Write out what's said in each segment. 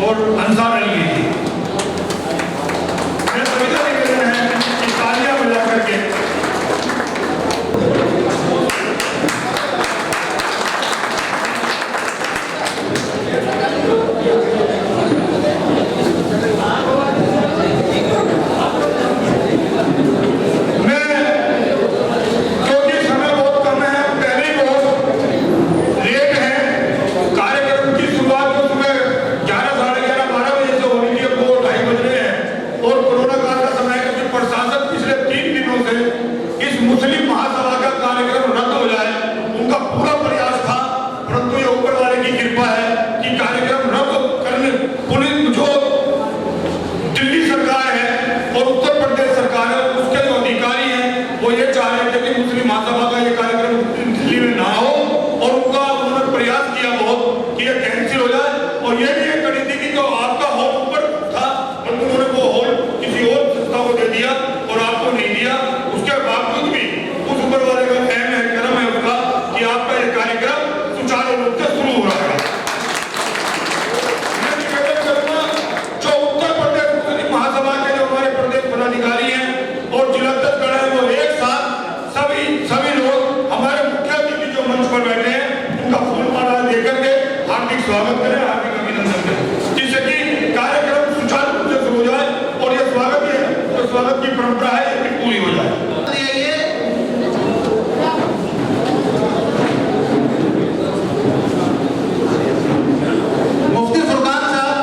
और अंसार अली जी। मैं सुविधा दे रहे हैं कि तालियां बजा करके स्वागत करें, हार्दिक अभिनंदन करें, जिससे कि कार्यक्रम सुचारू रूप से शुरू हो जाए और ये स्वागत की परंपरा है कि पूरी हो जाए। मुफ्ती फुरकान साहब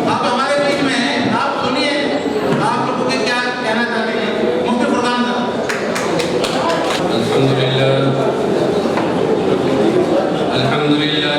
आप हमारे बीच में हैं, आप सुनिए आप लोगों के क्या कहना चाहते हैं। मुफ्ती फुरकान साहब। अल्हम्दुलिल्लाह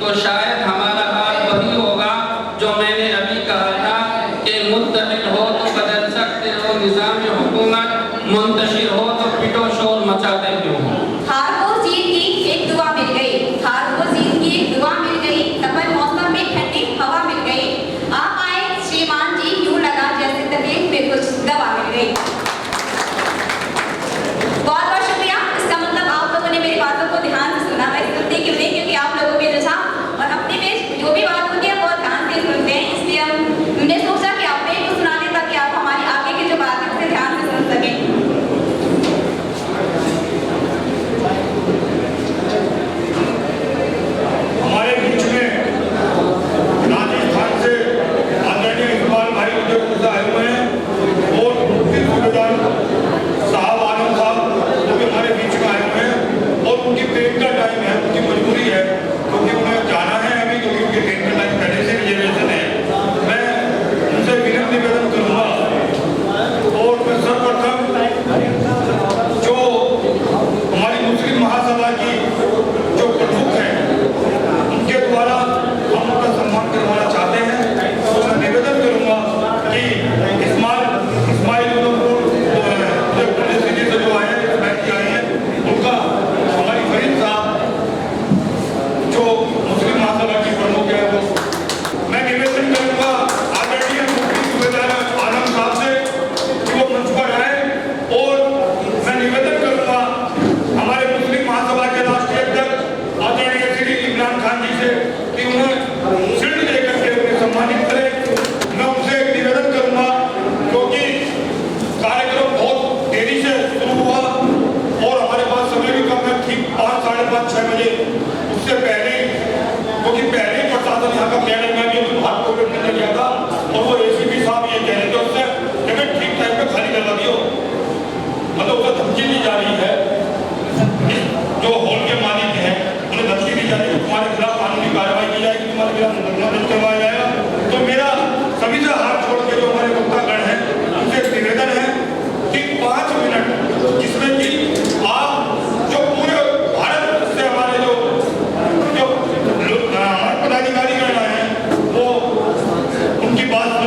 तो शायद हमारा हाल वही होगा जो मैंने अभी कहा था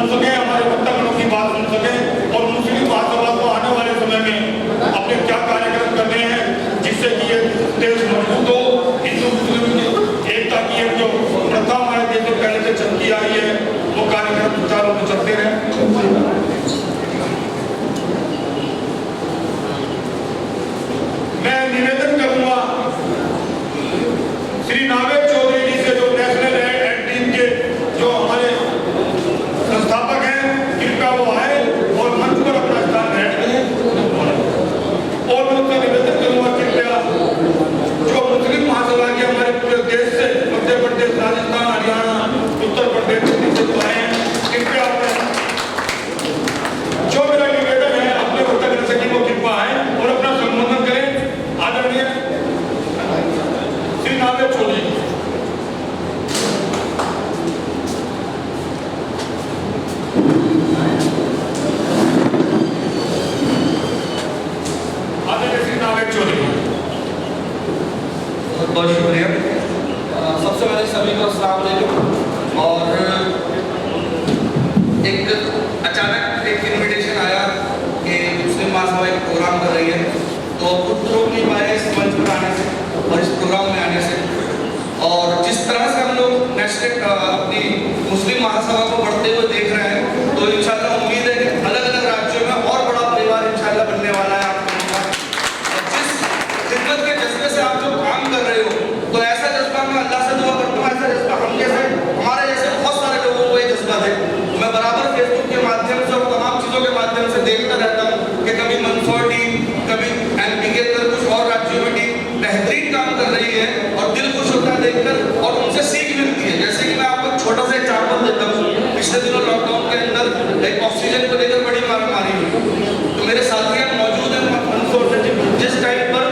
सके, हमारे वक्तागणों की बात सुन सके और मुस्लिम महासभा को आने वाले समय में अपने क्या कार्यक्रम करने हैं जिससे कि ये देश मजबूत हो, हिंदू मुस्लिम की एकता की एक जो प्रथा हमारे देश में पहले से चलती आई है वो कार्यक्रम सुचारू रूप से चलते रहे। मैं निवेदन करूंगा श्री नावेद चौधरी जी से, जो नेशनल एड टीम के जो हमारे संस्थापक हैं, कृपया वो आए और मंच पर अपना स्थान ग्रहण करें। और मैं उनसे निवेदन करूंगा कृपया जो मुस्लिम महासभा के हमारे पूरे देश से, मध्य प्रदेश, राजस्थान, हरियाणा, उत्तर प्रदेश से जो आए हैं, कृपया जो मेरा निवेदन है अपने वक्तव्य सकी को कृपया आए और अपना संबोधन करें। आदरणीय श्री नावेद चौधरी। आदरणीय श्री नावेद चौधरी। बहुत शुक्रिया। सबसे पहले सभी को अस्सलाम वालेकुम। और एक अचानक एक इनविटेशन आया कि मुस्लिम महासभा एक प्रोग्राम कर रही है, तो खुद रोक नहीं पाए इस मंच पर आने से और इस प्रोग्राम में आने से। और जिस तरह से हम लोग नेशनल अपनी मुस्लिम महासभा को बढ़ते हुए देख रहे हैं, तो इंशाल्लाह उम्मीद है कि अलग अलग राज्यों में और बड़ा परिवार इंशाल्लाह बनने वाला है आप लोगों का। और जिस खिदमत के जज्बे से आप जो काम कर रहे हो, तो ऐसा जज्बा मैं अल्लाह से दुआ करता हूँ, ऐसा जज्बा हम जैसे हमारे जैसे बहुत सारे लोगों को ये जज्बा दे। मैं बराबर फेसबुक के माध्यम से और तमाम चीज़ों के माध्यम से देखता रहता हूँ कि कभी मंदसौर टीम, कभी एमपी के अंदर कुछ और राज्यों में टीम बेहतरीन काम कर रही है और दिल खुश होता है देखकर और उनसे सीख मिलती है। जैसे कि मैं आपको एक छोटा सा एग्जाम्पल देता हूँ। पिछले दिनों लॉकडाउन के अंदर एक ऑक्सीजन को लेकर बड़ी मारामारी हुई, तो मेरे साथी यहाँ मौजूद हैं मंदसौर से। जिस टाइम पर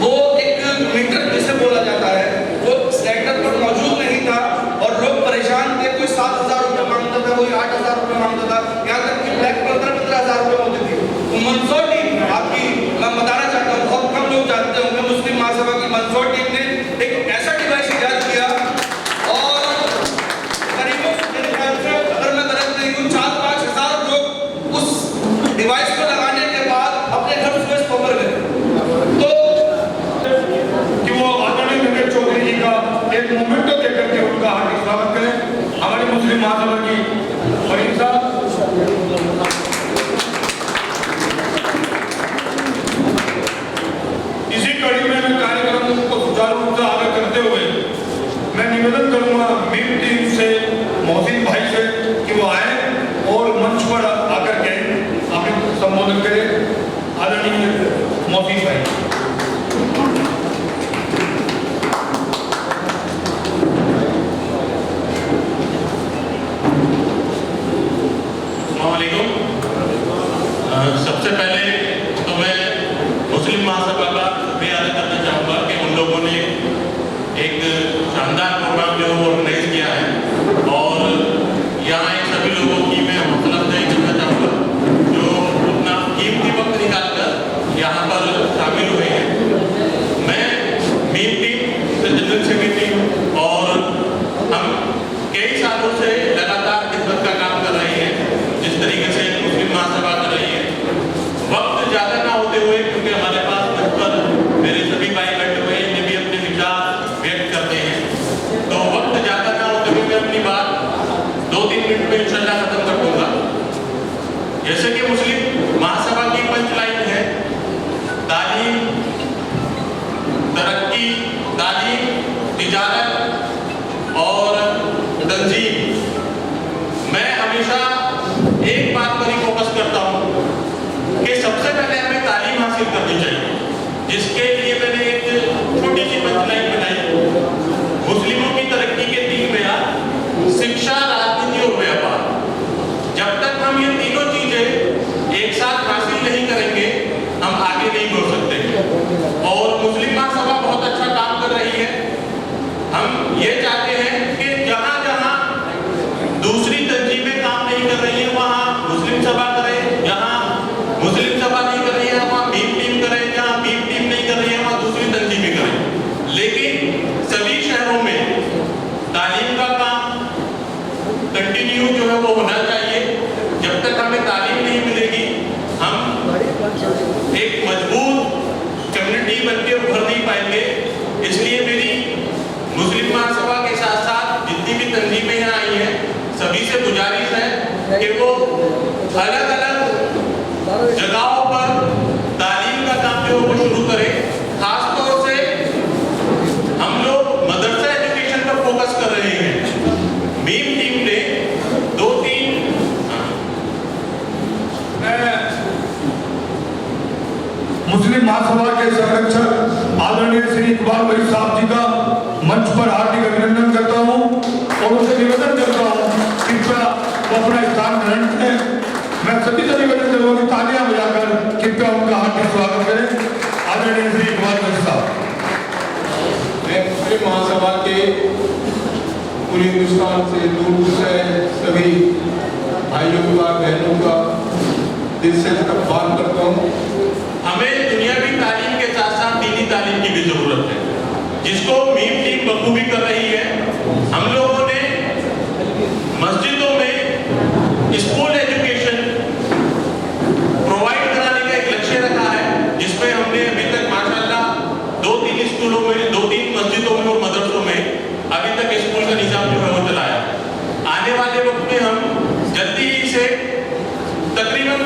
वो एक मीटर जिसे बोला जाता है वो सिलेंडर पर मौजूद नहीं था और लोग परेशान थे, कोई 7,000 रुपये मांगता था, कोई 8,000 रुपये मांगता था, यहाँ तक कि ब्लैक 15,000 रुपये होती थी। तो मंदसौर टीम आपकी मैं बताना चाहता हूँ, बहुत कम लोग जानते होंगे, मुस्लिम महासभा की मंदसौर टीम ने एक ऐसा डिवाइस इजाद किया और करीबन मेरे ख्याल से अगर मैं गलत नहीं हूँ 4-5 हज़ार लोग उस डिवाइस को लगाने के बाद अपने घर से सफर गए। तो कि वो आदरणीय नावेद चौधरी जी का एक मोमेंटो देकर के उनका हार्दिक स्वागत करें। हमारी मुस्लिम महासभा की फरीद साहब। इसी कड़ी में मैं कार्यक्रम को सुचारू रूप से आगे करते हुए मैं निवेदन करूंगा मीम टीम से, मोहसिन भाई से कि वो आए और मंच पर आकर के अपने संबोधन करें। आदरणीय मोहसिन भाई। सबसे पहले तो मैं मुस्लिम महासभा का शुक्रिया अदा करना चाहूँगा कि उन लोगों ने एक शानदार प्रोग्राम जो है ऑर्गेनाइज किया है और यहाँ एक सभी लोगों की मैं हौसला अफजाई करना चाहूँगा जो अपना कीमती वक्त निकालकर यहाँ पर शामिल हुए हैं। मैं मीम टीम से जनरल सेक्रेटरी और हम कई सालों से लगातार खिदमत का काम कर रहे हैं जिस तरीके से मुस्लिम महासभा कर रही है। वक्त ज़्यादा ना होते हुए, क्योंकि हमारे पास मंच पर मेरे सभी भाई बैठे हुए हैं, ये भी अपने विचार व्यक्त करते हैं, तो वक्त ज़्यादा ना होते हुए मैं अपनी बात 2-3 मिनट में इंशाल्लाह खत्म कर दूंगा। जैसे कि मुस्लिम महासभा की पंच लाइन है, तालीम, तरक्की, तालीम, तिजारत और तंजीम। मैं हमेशा एक बात पर ही फोकस करता हूँ कि सबसे पहले हमें तालीम हासिल करनी चाहिए, जिसके लिए मैंने एक छोटी सी पंचलाइन बनाई। मुस्लिमों की तरक्की के 3 मेयार: शिक्षा, राजनीति और व्यापार। जब तक हम ये तीनों चीजें एक साथ हासिल नहीं करेंगे हम आगे नहीं बढ़ सकते। और मुस्लिम महासभा बहुत अच्छा काम कर रही है। हम ये चाहते हैं कि जहाँ जहाँ दूसरी तंजीमें काम नहीं कर रही है वहाँ मुस्लिम सभा करें, जहाँ मुस्लिम सभा नहीं कर रही है वहाँ मीम टीम करें, जहाँ मीम टीम नहीं कर रही है वहाँ दूसरी तंजीमें करें। लेकिन सभी शहरों में तालीम का काम कंटिन्यू जो है वो होना चाहिए से गुजारिश है कि वो अलग अलग जगहों पर तालीम का काम जो है वो शुरू करें। खासतौर से हम लोग मदरसा एजुकेशन पर फोकस कर रहे हैं। मीम टीम ने 2-3 मुस्लिम महासभा के संरक्षक आदरणीय श्री इकबाल भाई साहब जी का मंच पर हार्दिक अभिनंदन करता हूं और उनसे निवेदन करता हूं कि कृपया वो अपना स्थान ग्रहण करें। मैं सभी से निवेदन करूंगा कि तालियां बजाकर कृपया उनका हार्दिक स्वागत करें। आदरणीय श्री इकबाल भाई साहब। मैं मुस्लिम महासभा के पूरे हिंदुस्तान से दूर से सभी भाइयों का बहनों का दिल से इस्तकबाल करता हूँ। हमें दुनियावी तालीम के साथ साथ दीनी तालीम की भी जरूरत है, जिसको मीम टीम बखूबी कर रही है। हम लोगों ने मस्जिदों में स्कूल एजुकेशन प्रोवाइड कराने का एक लक्ष्य रखा है, जिसमें हमने अभी तक माशाल्लाह 2-3 स्कूलों में, 2-3 मस्जिदों में और मदरसों में अभी तक स्कूल का निजाम जो है वो चलाया। आने वाले वक्त में हम जल्दी ही से तकरीबन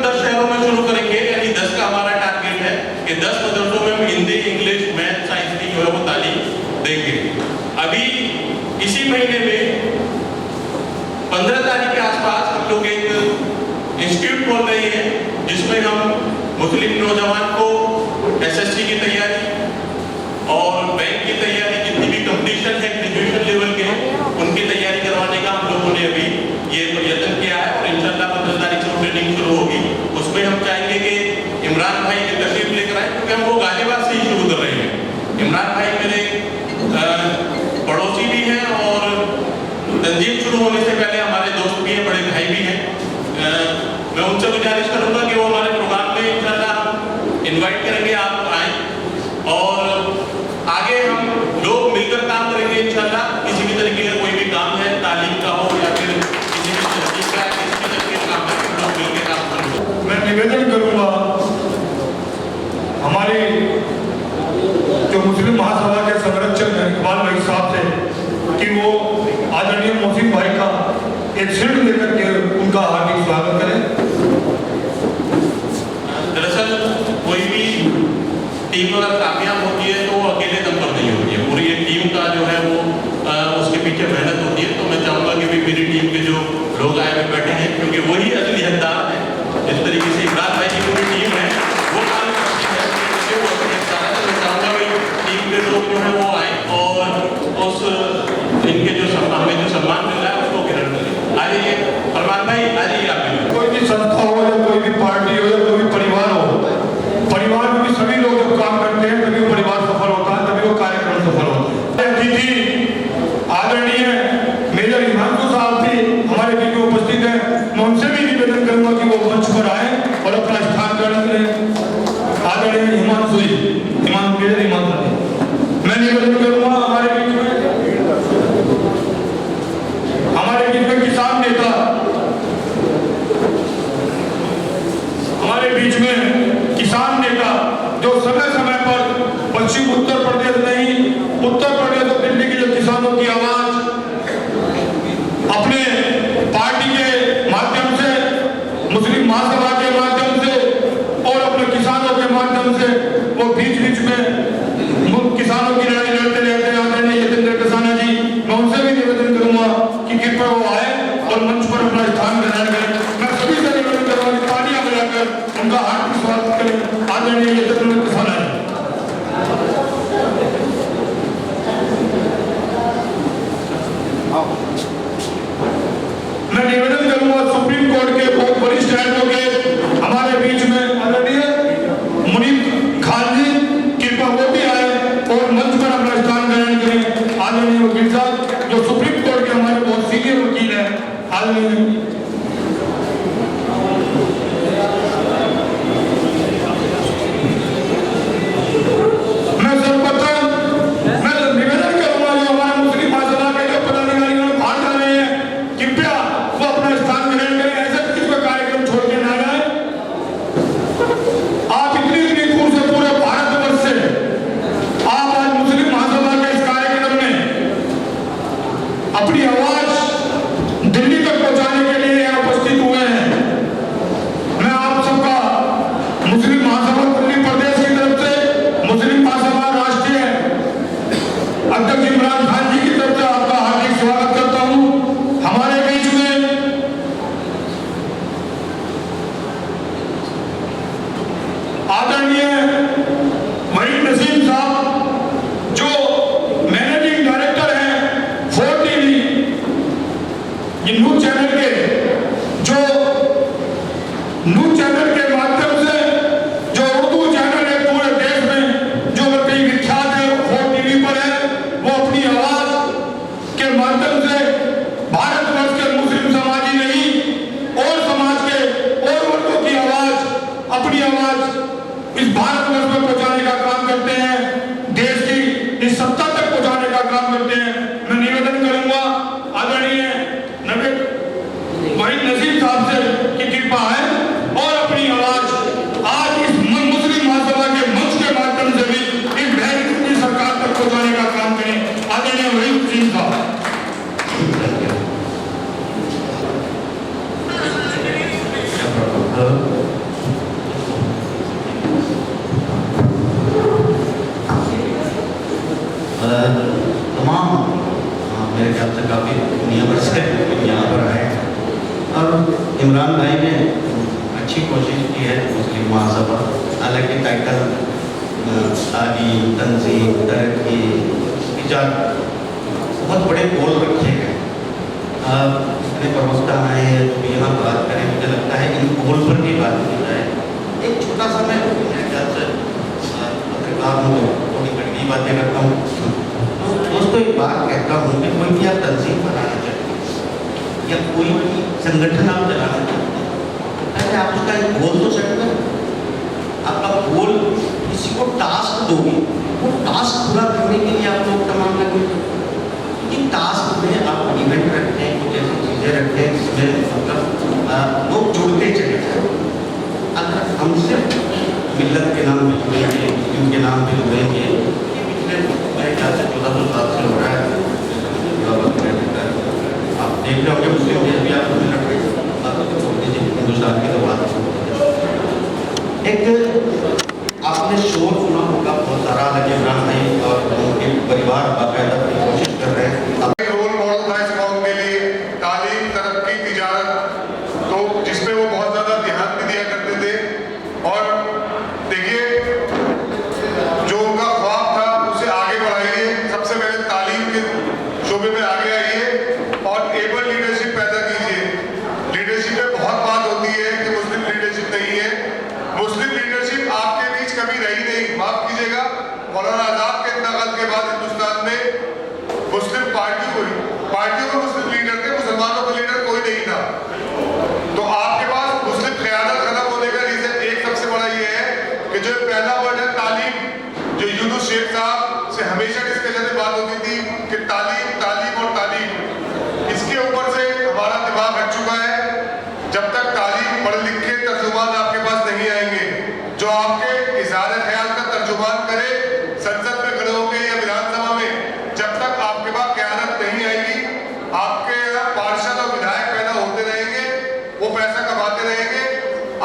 10 शहरों में शुरू करेंगे, यानी 10 का हमारा टारगेट है कि 10 मदरसों में हम हिंदी, इंग्लिश, मैथ, साइंस की जो है वो तालीम देंगे। अभी इसी महीने में 15 तारीख के आसपास हम लोग एक इंस्टीट्यूट खोल रहे हैं, जिसमें हम मुस्लिम नौजवान को SSC की तैयारी और बैंक की तैयारी, जितनी भी कंपटीशन है ग्रेजुएशन लेवल के, उनकी तैयारी करवाने का हम लोगों ने अभी ये प्रयत्न किया है और इंशाल्लाह 15 तारीख से ट्रेनिंग शुरू होगी। उसमें हम चाहेंगे कि इमरान भाई ने तशरीफ लेकर आए, क्योंकि हम वो गाजियाबाद से ही शुरू कर रहे हैं। इमरान भाई मेरे पड़ोसी भी हैं और तंजीम शुरू होने से पहले हमारे दोस्त भी हैं, बड़े भाई भी हैं। मैं उनसे गुजारिश करूंगा कि वो हमारे प्रोग्राम में इंशाल्लाह इनवाइट करेंगे, आप आएँ और आगे हम लोग मिलकर काम करेंगे इंशाल्लाह। किसी भी तरीके का कोई भी काम है, तालीम का हो या फिर किसी भी तरीके का काम है, हम लोग मिलकर काम करेंगे। मैं निवेदन करूंगा हमारे जो मुस्लिम महासभा के संरक्षक हैं इकबाल भाई साहब से कि वो आदरणीय मोहसिन भाई का एक शील्ड लेकर के उनका हार्दिक स्वागत करें। दरअसल कोई भी टीम अगर कामयाब होती है तो वो अकेले दम पर नहीं होती है, पूरी एक टीम का जो है वो उसके पीछे मेहनत होती है। तो मैं चाहूँगा कि भी मेरी टीम के जो लोग आए हुए बैठे हैं, क्योंकि वही असली हकदार है। जिस तरीके से इमरान भाई की पूरी टीम है वो काम करती है, वो असली हकदार है। तो मैं चाहूँगा भाई टीम के लोग जो है वो आए और उस इनके जो हमें जो सम्मान मिल रहा है उसको ग्रहण करें। आ जाइए फरमान भाई, आ जाइए आप। कोई भी संस्था हो या कोई भी पार्टी हो या कोई भी परिवार हो, परिवार में भी सभी लोग जब काम करते हैं तभी वो परिवार सफल होता है, तभी वो कार्यक्रम सफल होता है। अतिथि आदरणीय मेजर हिमांशु साहब भी हमारे बीच में उपस्थित हैं। मैं उनसे भी निवेदन करूंगा कि वो मंच पर आए और अपना स्थान ग्रहण करें। आदरणीय हिमांशु मेजर हिमांशु जी, मैं निवेदन करूंगा हमारे बीच में किसान नेता, हमारे बीच में किसान नेता जो समय समय पर पश्चिम उत्तर प्रदेश नहीं, उत्तर प्रदेश और दिल्ली के जो किसानों की आवाज अपने पार्टी के माध्यम से, मुस्लिम महासभा के माध्यम से और अपने किसानों के माध्यम से वो बीच बीच में किसानों की लड़ाई लड़ते रहते आते हैं। यतेंद्र कसाना जी, मैं उनसे भी निवेदन करूंगा कि कृपया वो आए और मंच पर अपना स्थान ग्रहण करें। मैं सभी से निवेदन करूंगा कि तालियां बजाकर उनका हार्दिक स्वागत करें। आदरणीय यतेंद्र कसाना जी। मैं निवेदन करूंगा सुप्रीम कोर्ट के बहुत वरिष्ठ एडवोकेट हमारे बीच में आदरणीय मुनीब खान जी, कृपया वो भी आए और मंच पर अपना स्थान ग्रहण करें। आदरणीय वकील साहब जो सुप्रीम कोर्ट के हमारे बहुत सीनियर वकील हैं, आदरणीय अपनी आवाज दिल्ली तक साहब से की कृपा है और अपनी आवाज आज इस मुस्लिम महासभा के मंच के माध्यम से भी इस बहन की सरकार तक पहुंचाने का काम करें। आदरणीय वहीद सिंह साहब। तमाम मेरे ख्याल से काफ़ी दुनिया भर से यहाँ पर आए और इमरान भाई ने अच्छी कोशिश की है मुस्लिम महासभा, हालांकि टाइटल तालीम, तंजीम, तरक्की, इजाद बहुत बड़े गोल रखे गए। इतने प्रवक्ता आए जो यहाँ बात करें, मुझे लगता है इन गोल पर भी बात की जाए। एक छोटा सा मैं मेरे ख्याल से पत्रकार हूँ तो थोड़ी कड़वी बातें करता हूँ। तो दोस्तों एक बात कहता हूँ कि कोई भी आप तंजीम बनाना चाहते हैं या कोई भी संगठन आप चलाना चाहते हैं, पहले आप उसका एक गोल तो सेट करें। आपका गोल किसी को टास्क दोगे, वो टास्क पूरा करने के लिए आप लोग तमाम लगेंगे। कि टास्क में आप इवेंट रखते हैं, कुछ ऐसी चीज़ें रखते हैं जिसमें मतलब लोग जुड़ते चले जाए। अगर हम सिर्फ मिल्लत के नाम पे जुड़ेंगे, मुस्लिम के नाम पे जुड़ेंगे, ये पिछले मेरे ख्याल से 1400 साल से हो रहा है। आप देख रहे होंगे मुस्लिम देश भी आपको मिल रहे हैं, छोड़ दीजिए हिंदुस्तान की तो बात। एक आपने शोर सुना होगा बहुत सारा, लगे इमरान भाई और उनके परिवार बाकायदा अपनी कोशिश कर रहे हैं। रोल मॉडल था इस कौम के लिए, तालीम, तरक्की, तिजारत, तो जिसपे वो बहुत ज़्यादा ध्यान भी दिया करते थे। और देखिए जो उनका ख्वाब था उसे आगे बढ़ाइए, सबसे पहले तालीम के शोबे में आगे आइए और एबल लीडरशिप पैदा कीजिए। लीडरशिप में बहुत बात होती है कि मुस्लिम लीडरशिप नहीं है, मुस्लिम लीडरशिप आपके बीच कभी रही नहीं। माफ कीजिएगा, मौलाना आजाद के इंतकाल के बाद हिंदुस्तान में मुस्लिम पार्टियों में मुस्लिम लीडर थे, मुसलमानों का लीडर कोई नहीं था। तो आपके पास मुस्लिम क़यादत खत्म होने का रीजन एक सबसे बड़ा ये है कि जो पहला वर्ड है तालीम, जो यूनुस शेख साहब से हमेशा डिस्कशन में बात होती थी कि तालीम, तालीम और तालीम, इसके ऊपर से हमारा दिमाग हट चुका है। जब तक तालीम, पढ़ लिख के तर्जुमान आपके पास नहीं आएंगे जो आपके इज़हार ख्याल का तर्जुमान करे संसद में खड़े होकर या विधानसभा में, जब तक आपके पास क़यादत नहीं आएगी, आपके यहाँ पार्षद और विधायक पैदा होते रहेंगे, वो पैसा कमाते रहेंगे,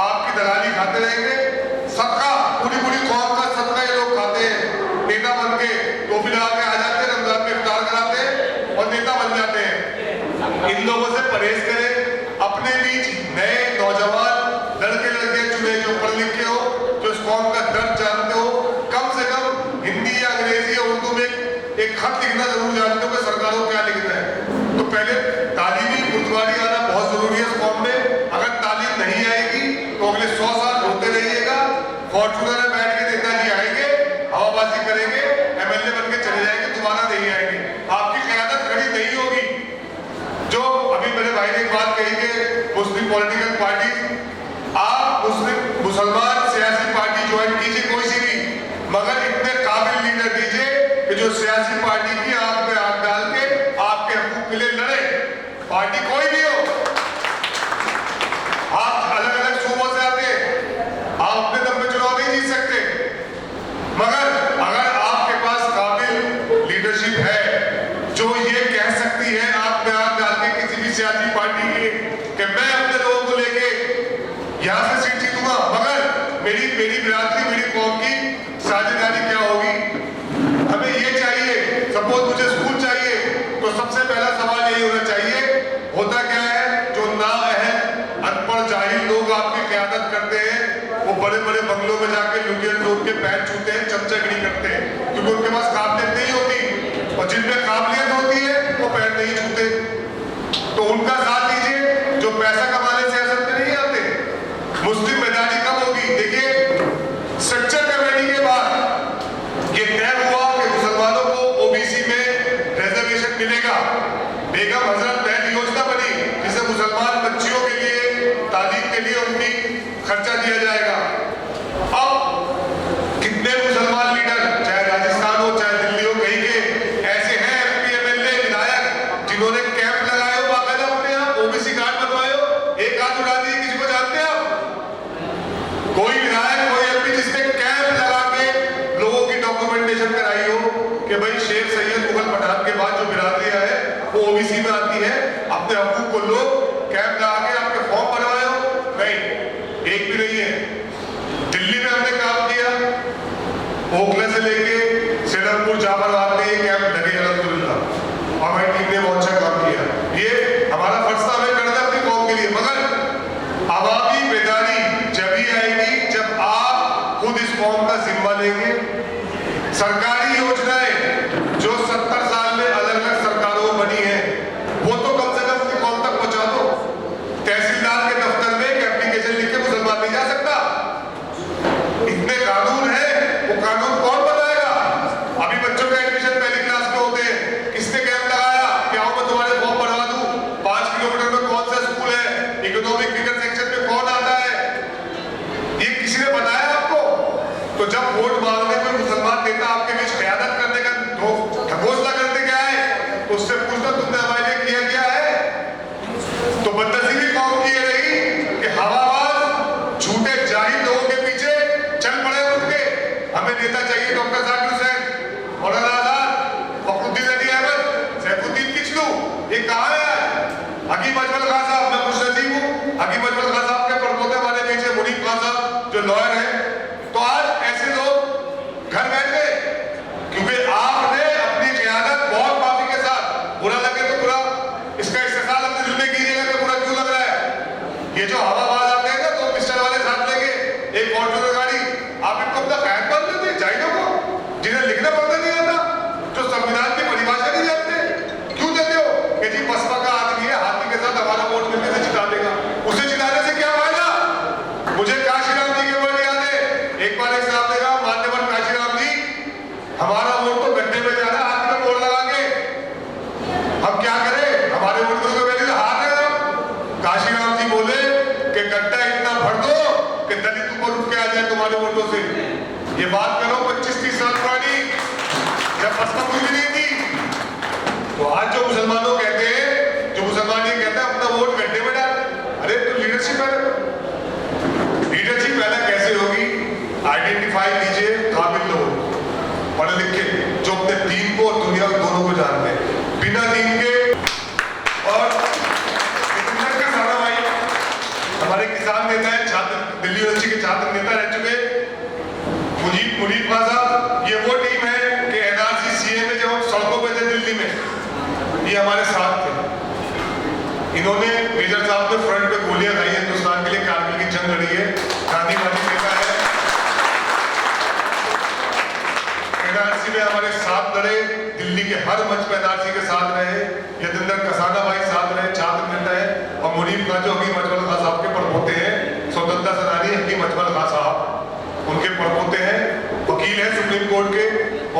आपकी दलाली खाते रहेंगे। सदका, पूरी पूरी कौम का सदका ये लोग खाते हैं। नेता बन के टोपी लगा के आ जाते हैं, रमजान में इफ्तार कराते हैं और नेता बन जाते हैं। इन लोगों से परहेज करें। अपने बीच नए नौजवान लड़के लड़के चुने जो पढ़ लिखे हो, जो इस कौम का दर्द जानते हो, कम से कम हिंदी या अंग्रेजी या उर्दू में एक खत लिखना जरूर जानते हो कि सरकार को क्या लिखना है। तो पहले तालीमी गुरुद्वारी आना बहुत जरूरी है इस कौम में। अगर तालीम नहीं आएगी तो अगले 100 साल रोते रहिएगा। फॉर्चूनर में बैठ के नेताजी आएंगे, हवाबाजी करेंगे, MLA बन के चले जाएंगे, दोबारा नहीं आएंगे, आपकी क़यादत खड़ी नहीं होगी। जो अभी मेरे भाई ने एक बात कही कि मुस्लिम पॉलिटिकल पार्टी, आप मुसलमान सियासी पार्टी ज्वाइन कीजिए कोई सी भी, मगर इतने काबिल लीडर दीजिए कि जो सियासी पार्टी की आग में आग डाल के आपके हकूक के लिए लड़े। पार्टी कोई भी हो, आप अलग अलग सूबों से आते हैं, आप अपने दम पे चुनाव नहीं जीत सकते, मगर अगर आपके पास काबिल लीडरशिप है जो ये कह सकती है आग में आग डाल के किसी भी सियासी पार्टी के कि मैं अपने लोगों को लेके यहाँ से सीट जीतूंगा, मगर मेरी बिरादरी, मेरी कौम की साझेदारी क्या होगी, हमें ये चाहिए। सपोज मुझे स्कूल चाहिए तो सबसे पहला सवाल यही होना चाहिए, होता क्या है, जो नाअहल अनपढ़ जाहिल लोग आपकी क़यादत करते हैं, वो बड़े बड़े बंगलों में जाके लुटियर लोग के पैर छूते हैं, चमचागिरी करते हैं, क्योंकि उनके पास काबिलियत नहीं होती, और जिनमें काबिलियत होती है वो पैर नहीं छूते। तो उनका साथ दीजिए जो पैसा कमाने सियासत में नहीं आते। मुस्लिम मेजॉरिटी कब होगी? देखिए स्ट्रक्चर कमेटी के बाद ये तय हुआ कि मुसलमानों को OBC में रिजर्वेशन मिलेगा। बेगम हजरत पहली योजना बनी जिसे मुसलमान बच्चियों के लिए तालीम के लिए उनकी खर्चा दिया जाएगा। अब कितने मुसलमान लीडर, चाहे राजस्थान हो चाहे दिल्ली हो, कहीं के ऐसे हैं MP MLA विधायक जिन्होंने कैंप लगाए हो, बाकायदा अपने यहाँ OBC कार्ड बनवाए हो, एक आध कोई विधायक, कोई एमपी जिसने कैंप लगा के लोगों की डॉक्यूमेंटेशन कराई हो कि भाई शेख सैयद मुगल पठान के बाद जो बिरादरियां है वो ओबीसी में आती है, अपने हकूक को लो, कैंप लगा के आपके फॉर्म भरवाए हो? नहीं, एक भी नहीं है। दिल्ली में हमने काम किया, ओखला से लेके सेदरपुर जाफराबाद में ये कैंप लगे अल्हम्दुलिल्लाह, और हमारी टीम ने बहुत अच्छा काम किया। ये हमारा फर्ज था, हमें करना अपनी कौम के लिए, मगर आवामी बेदारी जब ही आएगी जब आप खुद इस कौम का जिम्मा लेंगे। सरकारी योजनाएं जो 70 साल में अलग अलग सरकारों में बनी है, वो तो कम से कम अपनी कौम तक पहुंचा दो। तहसीलदार के दफ्तर में एक एप्लीकेशन लिख के मुसलमान नहीं जा सकता। इतने कानून है, वो कानून कौन बनाएगा? अभी बच्चों के एडमिशन पहली क्लास में होते हैं, किसने कैंप लगाया कि आओ मैं तुम्हारे फॉर्म भरवा दूं? 5 किलोमीटर में कौन सा स्कूल है, इकोनॉमिक वीकर सेक्शन में कौन आता है, ये किसी ने बताया आपको? तो जब वोट मांगने में मुसलमान नेता आपके बीच क़यादत करने का ढकोसला करते क्या है, तो उससे पूछना तुमने हमारे लिए किया क्या है? तो बदनसीबी कौम की ये रही कि हवाबाज झूठे जाहिल लोगों के पीछे चल पड़े उठ के। हमें नेता चाहिए डॉक्टर जाकिर हुसैन, मौलाना आजाद, फखरुद्दीन अली अहमद, सैफुद्दीन किचलू, ये कहाँ है? हकीम अजमल खान साहब, मैं खुश नसीब हूँ, हकीम अजमल खान साहब के परपोते हमारे पीछे, मुनीब खान साहब जो लॉयर है। तो आज ऐसे लोग घर बैठ गए क्योंकि आपने अपनी क़यादत बहुत माफी के साथ, बुरा लगे तो बुरा, इसका इस्तेमाल अपने दिल में कीजिएगा कि बुरा क्यों लग रहा है। ये जो हवाबाज आते हैं ना, 2 पिस्टल वाले साथ लेके, एक फॉर्च्यूनर गाड़ी, आप इनको अपना कैद बांध लेते हैं जाहिलों को, जिन्हें लिखना पढ़ना नहीं आता, जो संविधान की परिभाषा नहीं जानते। क्यों देते हो कि जी बसपा का आदमी है, हाथी के साथ हमारा वोट मिलने से जिता देगा, उसे जिताने से क्या फायदा? मुझे काशीराम जी के वर्ड याद है, एक बार एक साहब ने कहा, मान्यवर काशीराम जी, हमारा वोट तो गड्ढे में जा रहा है, हाथ में वोट लगा के, हम क्या करें? हमारे वोट को वैल्यू हार रहे हो। काशीराम जी बोले कि गड्ढा इतना भर दो कि दलित ऊपर उठ के आ जाए तुम्हारे वोटों से। ये बात करो 25-30 साल पुरानी, जब बसपा कुछ भी नहीं थी। तो आज जो मुसलमानों कहते हैं, जो मुसलमान ये कहते हैं अपना वोट गड्ढे में डाल, अरे तो लीडरशिप है, लीडरशिप पहले कैसे होगी? आइडेंटिफाई कीजिए काबिल लोग, पढ़े लिखे, जो अपने दीन को और दुनिया को दोनों को जानते हैं, बिना दीन के। और हमारे किसान नेता है, छात्र, दिल्ली यूनिवर्सिटी के छात्र नेता रह चुके मुनीब खान साहब, ये वो टीम है कि एनआरसी सीए में जब हम सड़कों पे थे दिल्ली में, ये हमारे साथ थे। इन्होंने मेजर साहब ने फ्रंट पे गोलियां खाई, हिंदुस्तान के लिए कारगिल की जंग लड़ी है, गांधीवादी नेता है। एनआरसी में हमारे साथ लड़े, दिल्ली के हर मंच पे एनआरसी के साथ रहे, यतिंदर कसाना भाई साथ रहे, छात्र नेता है। और मुनीब खान जो हकीम अजमल खान साहब के पड़पोते हैं, स्वतंत्रता सेनानी हकीम अजमल खान साहब उनके पड़पोते हैं, वकील हैं सुप्रीम कोर्ट के।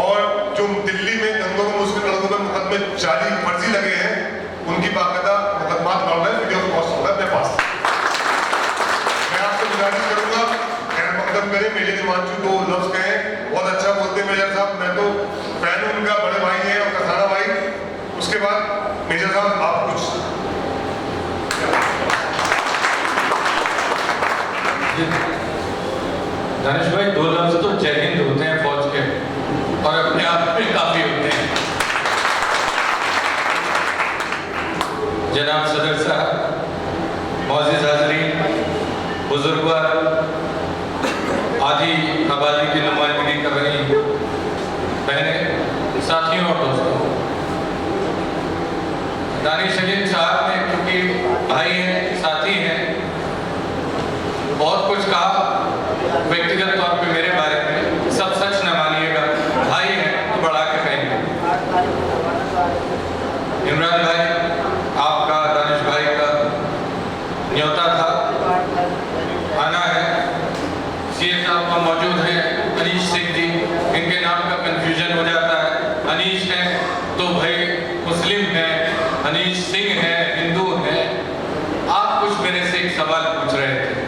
और जो दिल्ली में दंगों में मुस्लिम लड़कों पे मुकदमे जाली फर्जी लगे हैं, उनकी बाकायदा मुकदमा लड़ रहे हैं, वीडियो पोस्ट होगा अपने पास। मैं आपसे गुजारिश करूंगा, खैर मकदम करें, मेजर हिमांशु को लफ्ज कहें, बहुत अच्छा बोलते हैं मेजर साहब, मैं तो फैन हूं उनका, बड़े भाई हैं और कसाना भाई। उसके बाद मेजर साहब आप कुछ। दानिश भाई, 2 लफ्ज तो जय हिंद होते हैं फौज के, और अपने आप में काफी होते हैं। जनाब सदर साहब, मौजूद हाज़रीन, बुजुर्गवार, आदि आबादी की नुमाइंदगी कर रही बहनें, साथियों और दोस्तों, दानिश अलीम साहब ने, क्योंकि भाई हैं, साथी हैं, बहुत कुछ कहा व्यक्तिगत तौर पे मेरे बारे में। सब सच न मानिएगा, भाई हैं तो बढ़ा के कहेंगे। इमरान भाई, आपका, दानिश भाई का न्योता था, आना है। सीए साहब का मौजूद है, अनीश सिंह जी, इनके नाम का कंफ्यूजन हो जाता है। अनीश है तो भाई मुस्लिम है, अनीश सिंह है, हिंदू है। आप कुछ मेरे से एक सवाल पूछ रहे थे,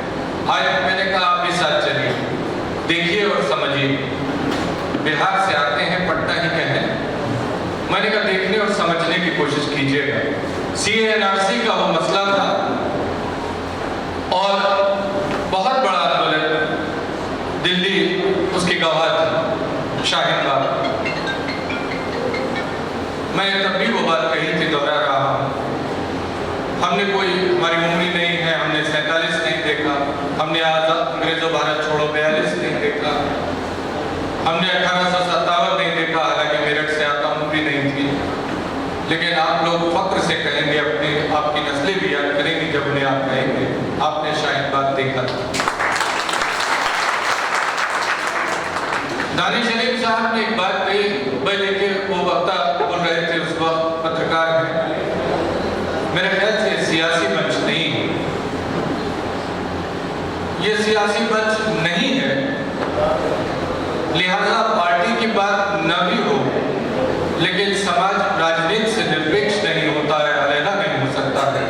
आज मैंने कहा आप भी साथ चलिए, देखिए और समझिए। बिहार से आते हैं, पटना ही के हैं, मैंने कहा देखने और समझने की कोशिश कीजिएगा। CANRC का वो मसला था और बहुत बड़ा आंदोलन में आप रहेंगे। आपने शायद बात देखा था। दानिश अलीम साहब ने एक बात कही, भाई देखिए वो वक्ता बोल रहे थे उस वक्त, पत्रकार हैं, मेरे ख्याल से सियासी मंच नहीं है, ये सियासी मंच नहीं है, लिहाजा पार्टी की बात न भी हो, लेकिन समाज राजनीति से निरपेक्ष नहीं होता है, अलग नहीं हो सकता है,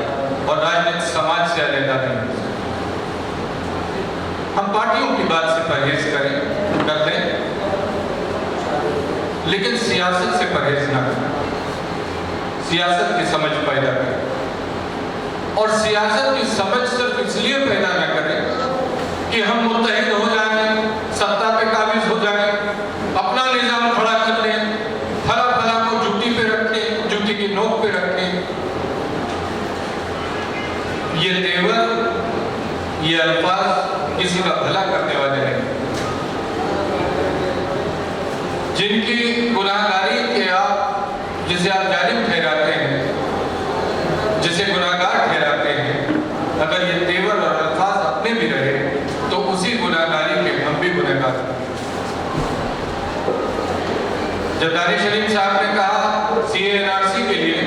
और राजनीति समाज से अलग नहीं हो सकता। हम पार्टियों की बात से परहेज करते हैं, लेकिन सियासत से परहेज ना करें, सियासत की समझ पैदा करें, और सियासत की समझ सिर्फ इसलिए पैदा न करें कि हम मुत्तहिद हो जाएं, सत्ता पे काबिज हो जाएं, अपना निजाम खड़ा कर लें, फला फला को जूती पे रखें, जूती की नोक पे रखें। ये तेवर, ये अल्फाज किसी का भला करने वाले नहीं। जिनकी गुनाहगारी के आप, जिसे आप जालिम ठहराते हैं, जिसे गुनाहगार ठहराते हैं, अगर ये तेवर और अल्फाज अपने भी रहे तो उसी गुनाहगारी के हम भी गुनहगार हैं। जब दानिश अलीम साहब ने कहा CA/NRC के लिए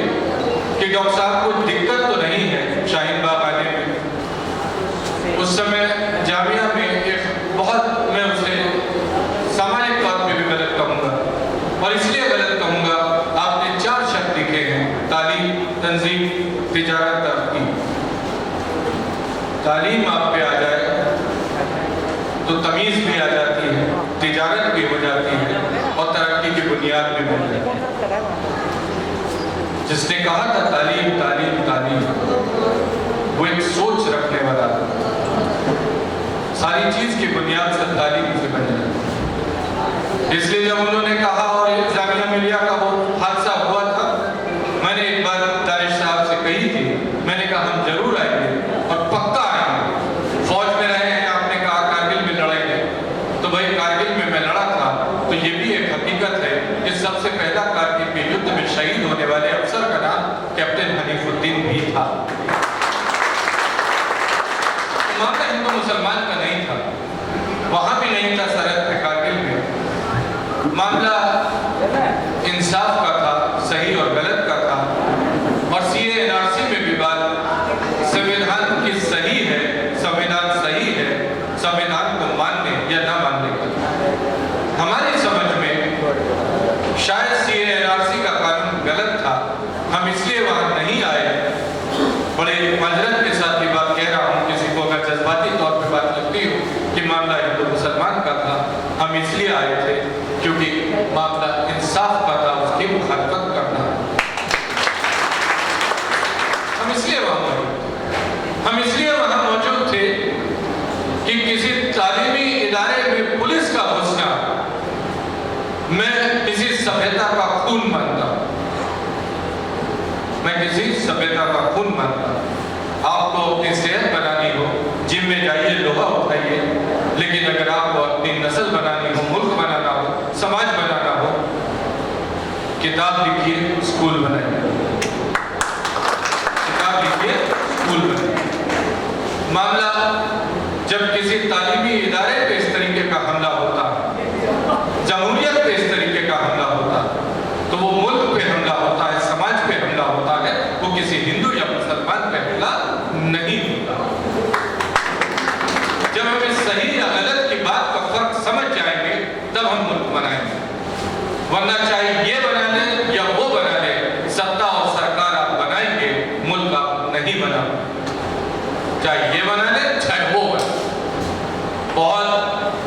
कि डॉक्टर साहब को दिक्कत तो नहीं है शाहीन बाग आने में, उस समय जामिया में एक बहुत, मैं उसे सामाजिक तौर पे भी गलत कहूँगा, और इसलिए गलत कहूँगा, आपने 4 शब्द लिखे हैं, तालीम, तंजीम, तिजारत, तरक्की। तालीम आप पे आ जाए तो तमीज़ भी आ जाती है, तिजारत भी हो जाती है, और तरक्की की बुनियाद भी बन जाती है। जिसने कहा था तालीम तालीम तालीम, वो एक सोच रखने वाला था, सारी चीज़ की बुनियाद से तालीम से बन जाती है। इसलिए जब उन्होंने कहा, और जामिया मिलिया का वो हादसा हुआ था, मैंने एक बार दानिश साहब से कही थी, मैंने कहा हम जरूर आएंगे और पक्का आएंगे। फौज में रहे हैं, आपने कहा कारगिल में लड़ेंगे, तो भाई कारगिल में मैं लड़ा था, तो ये भी एक हकीकत है कि सबसे पहला कारगिल के युद्ध में शहीद होने वाले अफसर का नाम कैप्टन हनीफुद्दीन भी था। मामला हिंदू मुसलमान का नहीं था, वहां भी नहीं था सरहद पे कारगिल में, मामला इंसाफ का था, सही और गलत का था। और CA/NRC में भी बात संविधान की सही है, संविधान सही है, संविधान को मानने या ना मानने का। हमारी समझ में शायद CA/NRC का कानून गलत था, हम इसलिए वहां नहीं आए। बड़े मजरत के साथ ये बात कह रहा हूँ, किसी को अगर जज्बाती तौर पर बात लगती हो कि मामला हिंदू मुसलमान का था, हम इसलिए आए थे क्योंकि मामला इंसाफ का था, उसकी मुखालफत करना। हम इसलिए वहां मौजूद थे कि किसी तालीमी इदारे में पुलिस का घुसना, मैं किसी सभ्यता का खून मानता, मैं किसी सभ्यता का खून मानता। आपको अपनी सेहत बनानी हो, जिम में जाइए, लोहा उठाइए, लेकिन अगर आपको अपनी नस्ल बनानी हो, मुल्क बनाना हो, समाज बनाना हो, किताब लिखिए, स्कूल बनाइए, किताब लिखिए, स्कूल बनाइए। मामला जब किसी तालीमी इदारे पे इस तरीके का हमला होता, जमहूरियत पे इस तरीके का हमला होता, तो वो मुल्क पे हमला होता है, समाज पे हमला होता है, वो किसी हिंदू या मुसलमान पे हमला नहीं होता। जब हम इस सही या गलत की बात का फर्क समझ जाएंगे, तब हम मुल्क बनाएंगे। वरना चाहे ये बना ले या वो बना ले, सत्ता और सरकार आप बनाएंगे, मुल्क आप नहीं बना। चाहे ये बना ले, चाहे वो बना। बहुत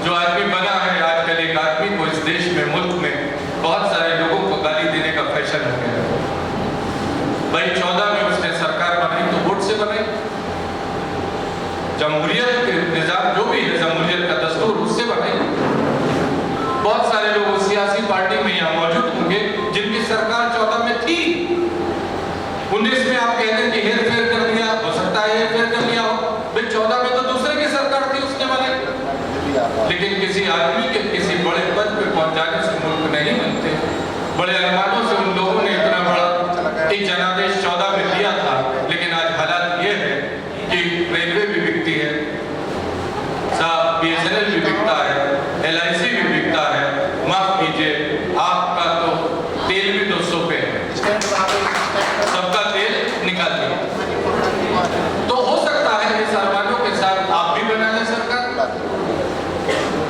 जो आदमी बना है आजकल, एक आदमी को इस देश में, मुल्क में बहुत सारे लोगों को गाली देने का फैशन हो गया है। भाई 14 में उसने सरकार बनाई तो वोट से बनाई, जमहूरियत के निजाम जो भी है, जमहूरियत का दस्तूर, उससे बनाई। बहुत सारे लोग उस सियासी पार्टी में यहाँ मौजूद होंगे जिनकी सरकार 14 में थी। 19 में आप कहते हैं कि हेर फेर कर दिया, हो सकता है हेर फेर कर लिया हो, भाई 14 में तो दूसरे की सरकार थी, उसने बनाई। लेकिन किसी आदमी के किसी बड़े पद पे पहुंचाने से मुल्क नहीं बनते। बड़े अरमानों से उन लोगों ने इतना बड़ा एक जनादेश 14 में दिया था, लेकिन आज हालात ये है रेलवे भी बिकती है, साहब BSNL भी बिकता है, LIC भी बिकता है, माफ कीजिए आपका तो तेल भी 200 पे है, सबका तेल निकाल दिया। तो हो सकता है इस अरमानों के साथ आप भी बना लें सरकार,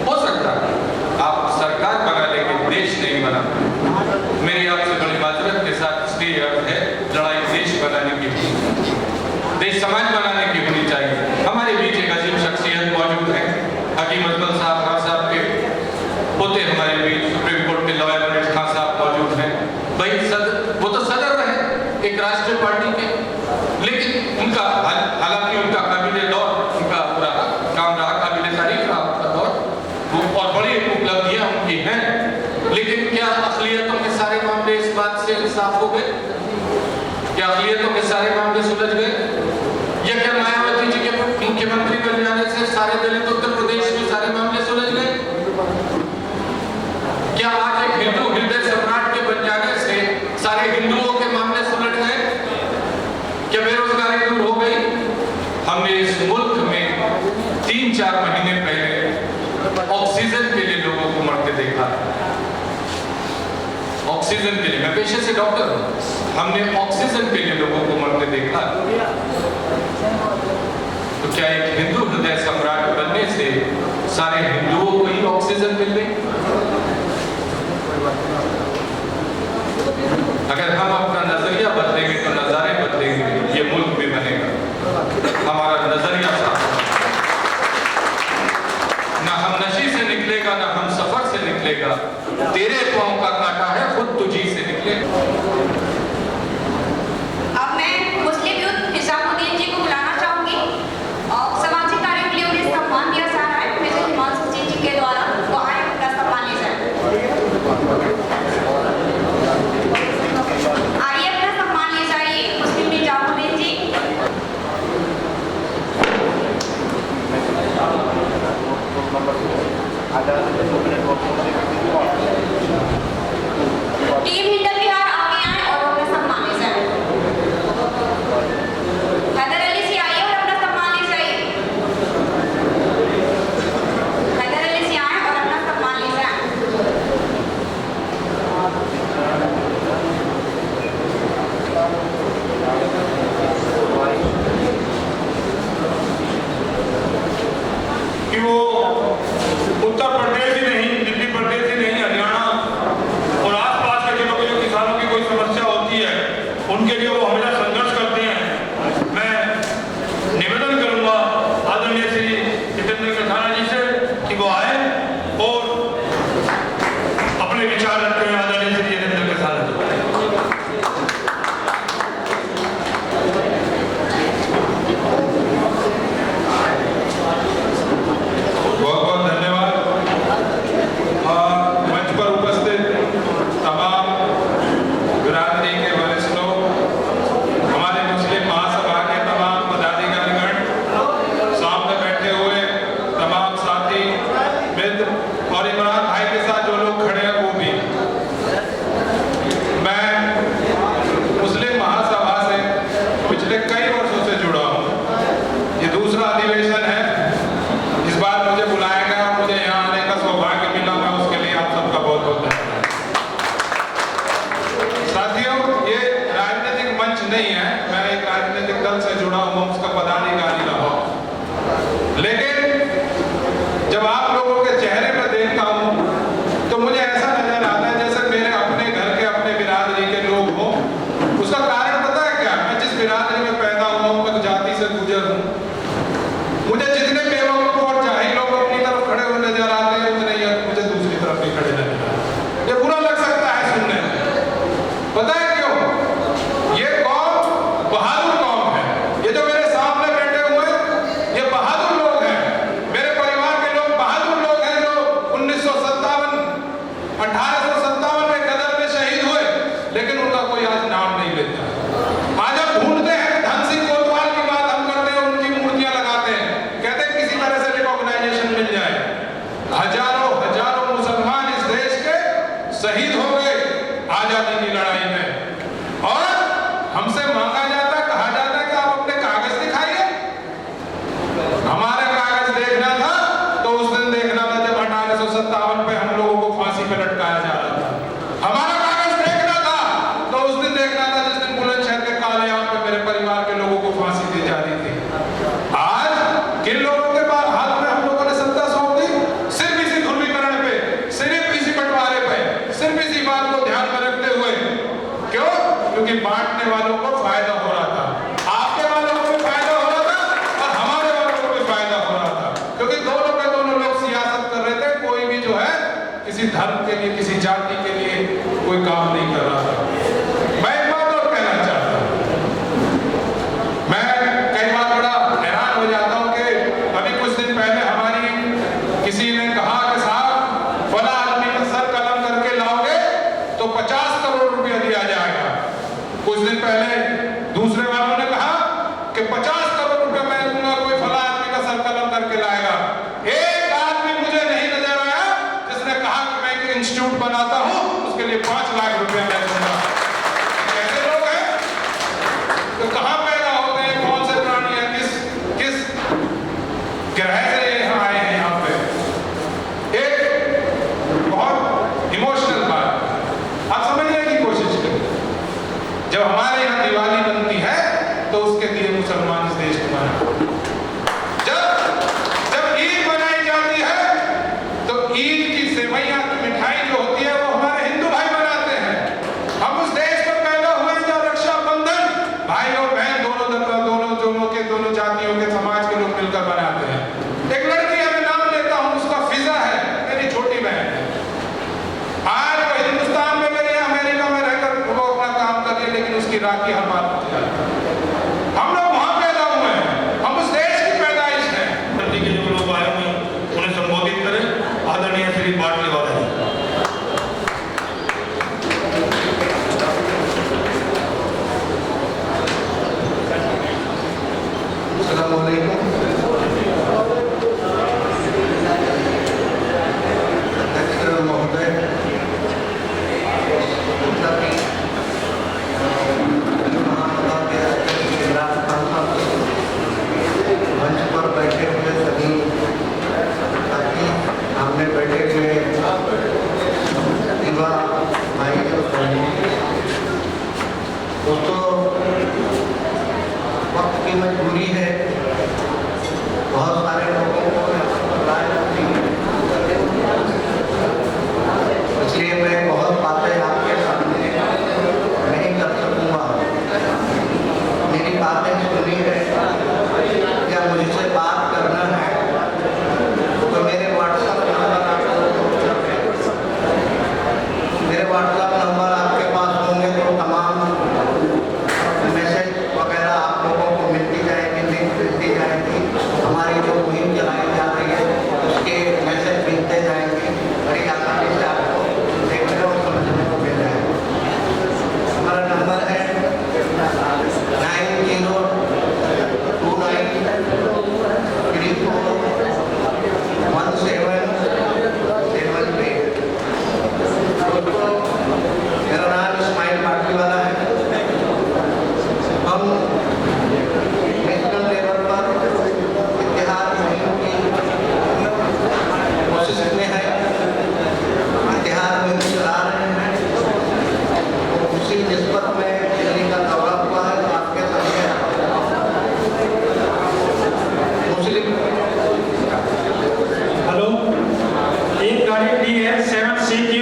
हो सकता है आप सरकार बना लेकिन देश नहीं बना। मेरी आपसे बड़ी माजरत के साथ इसलिए अर्थ है, लड़ाई देश बनाने की, देश समाज बनाने की होनी चाहिए। हमारे बीच एक अजीब शख्सियत मौजूद है, हकीम अजमल साहब खान साहब के पोते हमारे बीच सुप्रीम कोर्ट के लॉयर मनोज खान साहब मौजूद हैं। भाई वो तो सदर रहे एक राष्ट्रीय पार्टी के, लेकिन उनका हालांकि उनका काबिले दौर, उनका पूरा काम रहा, काबिले तारीफ रहा उनका दौर, वो और बड़ी उपलब्धियां उनकी हैं, लेकिन क्या अक़लियतों के सारे मामले इस बात से साफ हो गए? क्या अक़लियतों के सारे मामले सुलझ गए? या क्या मायावती जी के मुख्यमंत्री बन जाने से सारे दलित उत्तर प्रदेश में सारे मामले सुलझ गए? क्या आज एक हिंदू हृदय सम्राट के बन जाने से सारे हिंदुओं के मामले सुलझ गए? क्या बेरोजगारी दूर हो गई? हमने इस मुल्क में 3-4 महीने पहले ऑक्सीजन के लिए लोगों को मरते देखा। ऑक्सीजन के लिए, मैं पेशे से डॉक्टर हूं, हमने ऑक्सीजन के लिए लोगों को मरते देखा। तो क्या एक हिंदू हृदय सम्राट बनने से सारे हिंदुओं को ही ऑक्सीजन मिल गई? अगर हम अपना नजरिया बदलेंगे तो नजारे बदलेंगे, ये मुल्क भी बनेगा। हमारा नजरिया साफ, ना हम नशी से निकलेगा, ना हम सफर से निकलेगा, तेरे पांव का कांटा है खुद तुझी से निकलेगा। अब मैं मुस्लिम यूथ निजामुद्दीन जी को बुलाना चाहूंगी और सामाजिक कार्यों के लिए उन्हें सम्मान दिया जा रहा है। मेजर हिमांशु सिंह जी के द्वारा वो आए, उनका सम्मान लिया जाए। आइए अपना सम्मान ले जाइए मुस्लिम निजामुद्दीन जी। टीम हिंडल बिहार आगे आए और अपना सम्मान ले जाए। हैदर अली से आइए और अपना सम्मान ले जाइए। हैदर अली से आए और अपना सम्मान ले जाए। कि वो उत्तर प्रदेश ही नहीं, दिल्ली प्रदेश ही नहीं, हरियाणा और आसपास के जिलों के जो किसानों की कोई समस्या होती है उनके लिए वो हमेशा संघर्ष करते हैं। मैं निवेदन करूंगा आदरणीय श्री जितेंद्र कथाना जी से कि वो आए और अपने विचार रखते हैं। आदरणीय श्री जितेंद्र कथाना जी। गहराई से हम आए हैं यहाँ पे। एक बहुत इमोशनल बात आप समझने की कोशिश करें। जब हमारे यहाँ दिवाली बनती है तो उसके लिए मुसलमान इस देश को मनाते हैं। जब ईद मनाई जाती है तो ईद की सेवैयां मिठाई जो होती है वो हमारे हिंदू भाई बनाते हैं। हम उस देश में पैदा हुए हैं जहाँ रक्षाबंधन भाई और बहन दोनों जातियों के समाज के लोग मिलकर बनाते हैं। एक लड़की है, मैं नाम लेता हूँ, उसका फिजा है, मेरी छोटी बहन है। आज वो हिंदुस्तान में गई है, अमेरिका में रहकर वो अपना काम कर रही है, लेकिन उसकी राखी हर बात होती है। हम लोग वहां पैदा हुए हैं, हम उस देश की पैदाइश है। पार्टी के जो लोग आए हुए उन्हें संबोधित करें। आदरणीय श्री बाटले वाला जी। अस्सलामुअलैकुम। अध्यक्ष महोदय, महासभा के अध्यक्ष इमरान खान साहब, मंच पर बैठे हुए सभी साथी, सामने बैठे हुए युवा भाई और बहनें, दोस्तों, वक्त की मजबूरी है, बहुत सारे लोगों को इसलिए मैं बहुत बातें आपके सामने नहीं कर सकूंगा। मेरी बातें सुनी है या मुझसे बात करना है तो मेरे व्हाट्सएप नंबर आपके पास होंगे तो तमाम मैसेज वगैरह आप लोगों को मिलती जाएगी, लिंक मिलती जाएगी। हमारी जो मुहिम चलाई जा रही है उसके मैसेज मिलते जाएंगे, बड़ी आसानी से आपको देखने और समझने को मिल जाएगा। हमारा नंबर है 9029341773। दोस्तों, मेरा नाम इस्माइल पाटली वाला है। हम नेशनल लेवल पर इतिहाद मुहिम की कोशिश में है, इतिहाद मुहिम चला रहे हैं। तो उसी निस्बत में दिल्ली का दौरा हुआ है तो आपके सामने मुस्लिम हेलो, एक गाड़ी DL 7CQ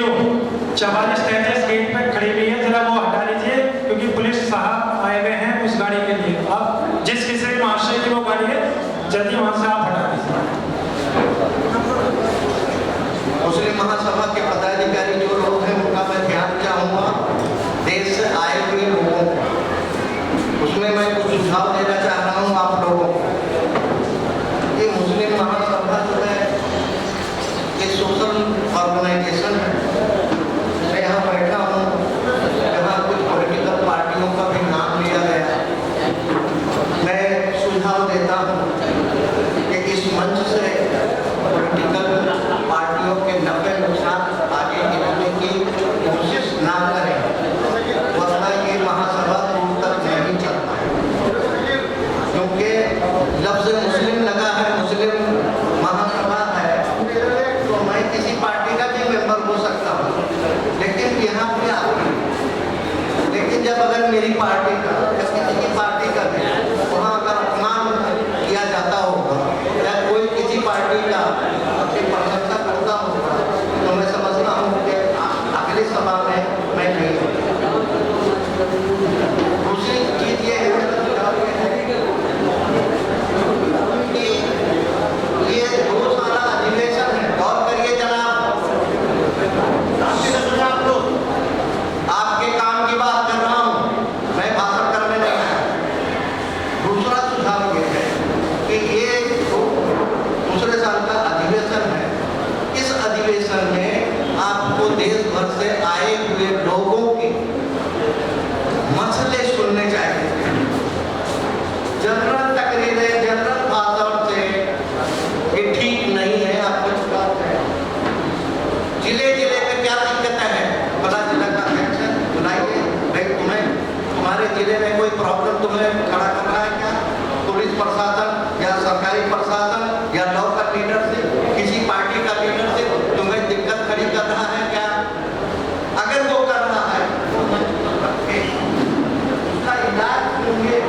4433 गेट पर खड़ी हुई है, जरा वो हटा लीजिए क्योंकि पुलिस साहब आए हुए हैं उस गाड़ी के लिए। अब जिस किसी महाशय की वो गाड़ी है, जल्दी वहां से आप हटा दीजिए। मुस्लिम महासभा के पदाधिकारी जो लोग हैं उनका मैं ध्यान चाहूँगा देश से आए हुए लोगों को, उसमें मैं कुछ सुझाव देना चाह रहा हूँ आप लोगों को। ये मुस्लिम महासभा जो है ये सोशल ऑर्गेनाइजेशन है। मैं यहाँ बैठा हूँ, यहाँ कुछ पॉलिटिकल पार्टियों का भी नाम लिया गया। मैं सुझाव देता हूँ कि इस मंच से पॉलिटिकल पार्टियों के नफे नुकसान आगे गिरने की कोशिश ना करें, वरना ये महासभा दूर तक नहीं चल पाए। क्योंकि लफ्ज़ मुस्लिम लगा है, मुस्लिम महासभा है, तो मैं किसी पार्टी का भी मेंबर हो सकता हूँ, लेकिन यहाँ पे लेकिन जब अगर मेरी पार्टी का या किसी की पार्टी का भी वहाँ अगर अपमान किया जाता होगा या कोई किसी पार्टी का अपनी प्रशंसा करता होगा तो मैं समझता हूँ कि अगली सभा में मैं नहीं हूँ। दूसरी चीज ये है कि ये 2 साल अधिवेशन है। गौर करिए जनाब, आपके काम की बात कर रहा हूँ, मैं भाषण करने नहीं आया। दूसरा सुझाव ये है कि ये दूसरे साल का अधिवेशन है। इस अधिवेशन में आपको देश भर से आए हुए लोगों के मसले सुनने चाहिए। जनरल तकरीरें, जनरल भाषण से ये ठीक नहीं है। आपको बात है जिले जिले में क्या दिक्कतें हैं, बड़ा जिला का अध्यक्ष है, बुलाइए भाई, तुम्हारे जिले में कोई प्रॉब्लम तुम्हें खड़ा कर रहा है क्या? पुलिस प्रशासन या सरकारी प्रशासन या लोकल लीडर से, किसी पार्टी का लीडर से तुम्हें दिक्कत खड़ी कर रहा है क्या? अगर वो कर रहा है तो उसका इलाज ढूंढिए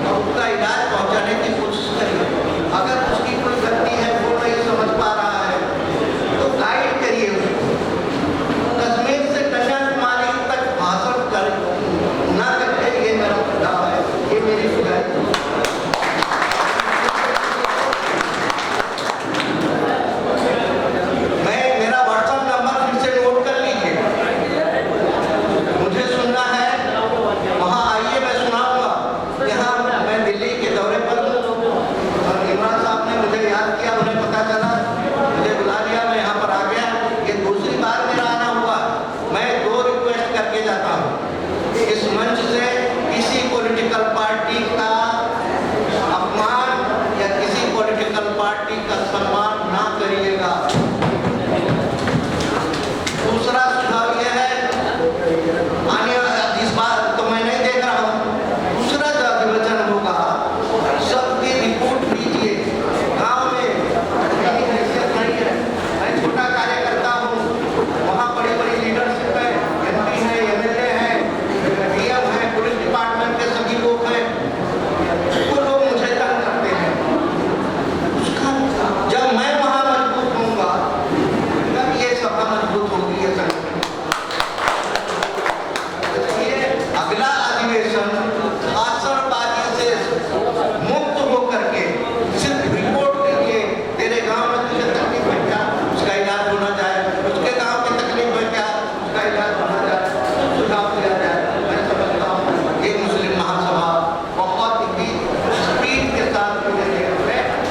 और उसका इलाज पहुंचाने की कोशिश करिए। अगर उसकी कोई गलती है, वो नहीं समझ पा रहा है, तो गाइड करिए उसको। कश्मीर से कन्याकुमारी तक भाषण कर ना करके, ये मेरा सुझाव है, ये मेरी गुजारिश है। मेरा व्हाट्सएप नंबर फिर से नोट कर लीजिए। मुझे सुनना है, वहाँ आइए, मैं सुनाऊंगा। यहाँ मैं दिल्ली के दौरे पर हूँ और इमरान साहब ने मुझे याद किया, उन्हें पता चला, मुझे बुला लिया, मैं यहाँ पर आ गया। ये दूसरी बार मेरा आना हुआ। मैं 2 रिक्वेस्ट करके जाता हूँ, इस मंच से किसी पॉलिटिकल पार्टी का अपमान या किसी पॉलिटिकल पार्टी का सम्मान ना करिएगा। दूसरा सुझाव यह है, आने इस बार तो मैं नहीं देख रहा हूँ, दूसरा जो अधिवेशन होगा सबकी रिपोर्ट लीजिए। गांव में मेरी हैसियत नहीं है, मैं छोटा कार्यकर्ता हूँ, वहाँ बड़ी बड़ी लीडरशिप है, MP है, MLA है, DM है, पुलिस डिपार्टमेंट के सभी लोग हैं, वो लोग मुझे तंग करते हैं। उसका जब मैं वहाँ मजबूत होऊंगा तब ये सभा मजबूत होगी, ये संगठन। इसलिए अगला अधिवेशन भाषणबाजी से मुक्त होकर के सिर्फ रिपोर्ट कीजिए। तेरे गांव में तुझे तकलीफ है क्या, उसका इलाज होना जाए, उसके गांव की तकलीफ है क्या, उसका इलाज होना जाए, सुझाव दिया जाए। मैं समझता हूँ ये मुस्लिम महासभा बहुत ही स्पीड के साथ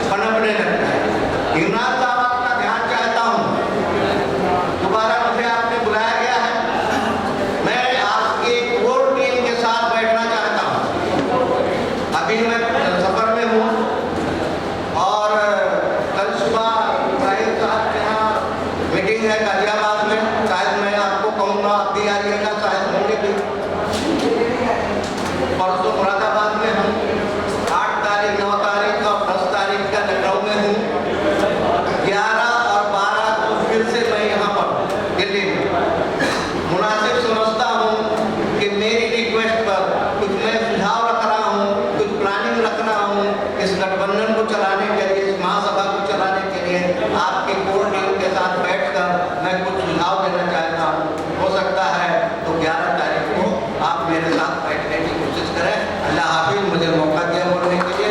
पनपने लगता है। इमरान साहब, आपका ध्यान चाहता हूँ, दोबारा मुझे आपने बुलाया गया है, मैं आपके कोर टीम के साथ बैठना चाहता हूँ। अभी मैं सफर में हूँ और कल सुबह इब्राहिम साहब के यहाँ मीटिंग है गाजियाबाद में, शायद मैं आपको कहूँगा आप भी आइएगा, शायद होंगे भी। परसों मुरादाबाद में हूँ, 8 तारीख 9 तारीख और 10 तारीख का लखनऊ में हूँ, 11 और 12 को फिर से मैं यहाँ पर दिल्ली में। मुनासिब समझता हूँ कि मेरी रिक्वेस्ट पर कुछ मैं सुझाव रख रहा हूँ, कुछ प्लानिंग रख रहा हूँ इस गठबंधन को चलाने के लिए, इस महासभा को चलाने के लिए। आपके कोर टीम के साथ बैठकर मैं कुछ सुझाव देना चाहता हूँ। हो सकता है तो 11 तारीख को आप मेरे साथ बैठने की कोशिश करें। अल्लाह हाफिज, मुझे मौका दिया बोलने के लिए।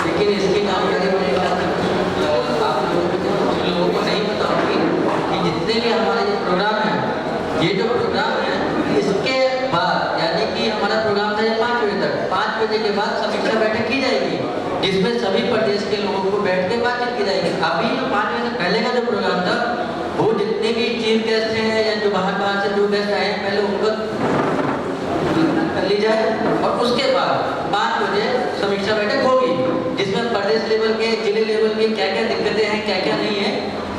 लेकिन इसकी जानकारी मुझे आप लोगों को नहीं पता होगी कि जितने भी हमारे ये प्रोग्राम हैं, ये जो प्रोग्राम है इसके बाद, यानी कि हमारा प्रोग्राम था 5 बजे तक, 5 बजे के बाद समीक्षा बैठक की जाएगी, जिसमें सभी प्रदेश के लोगों को बैठ के बातचीत की जाएगी। अभी जो 5 बजे से पहले का जो प्रोग्राम था, वो जितने भी चीफ गेस्ट हैं या जो बाहर से जो गेस्ट आए हैं, पहले उनको कर ली जाए और उसके बाद 5 बजे समीक्षा बैठक होगी, जिसमें प्रदेश लेवल के, जिले लेवल के क्या क्या दिक्कतें हैं, क्या क्या नहीं है,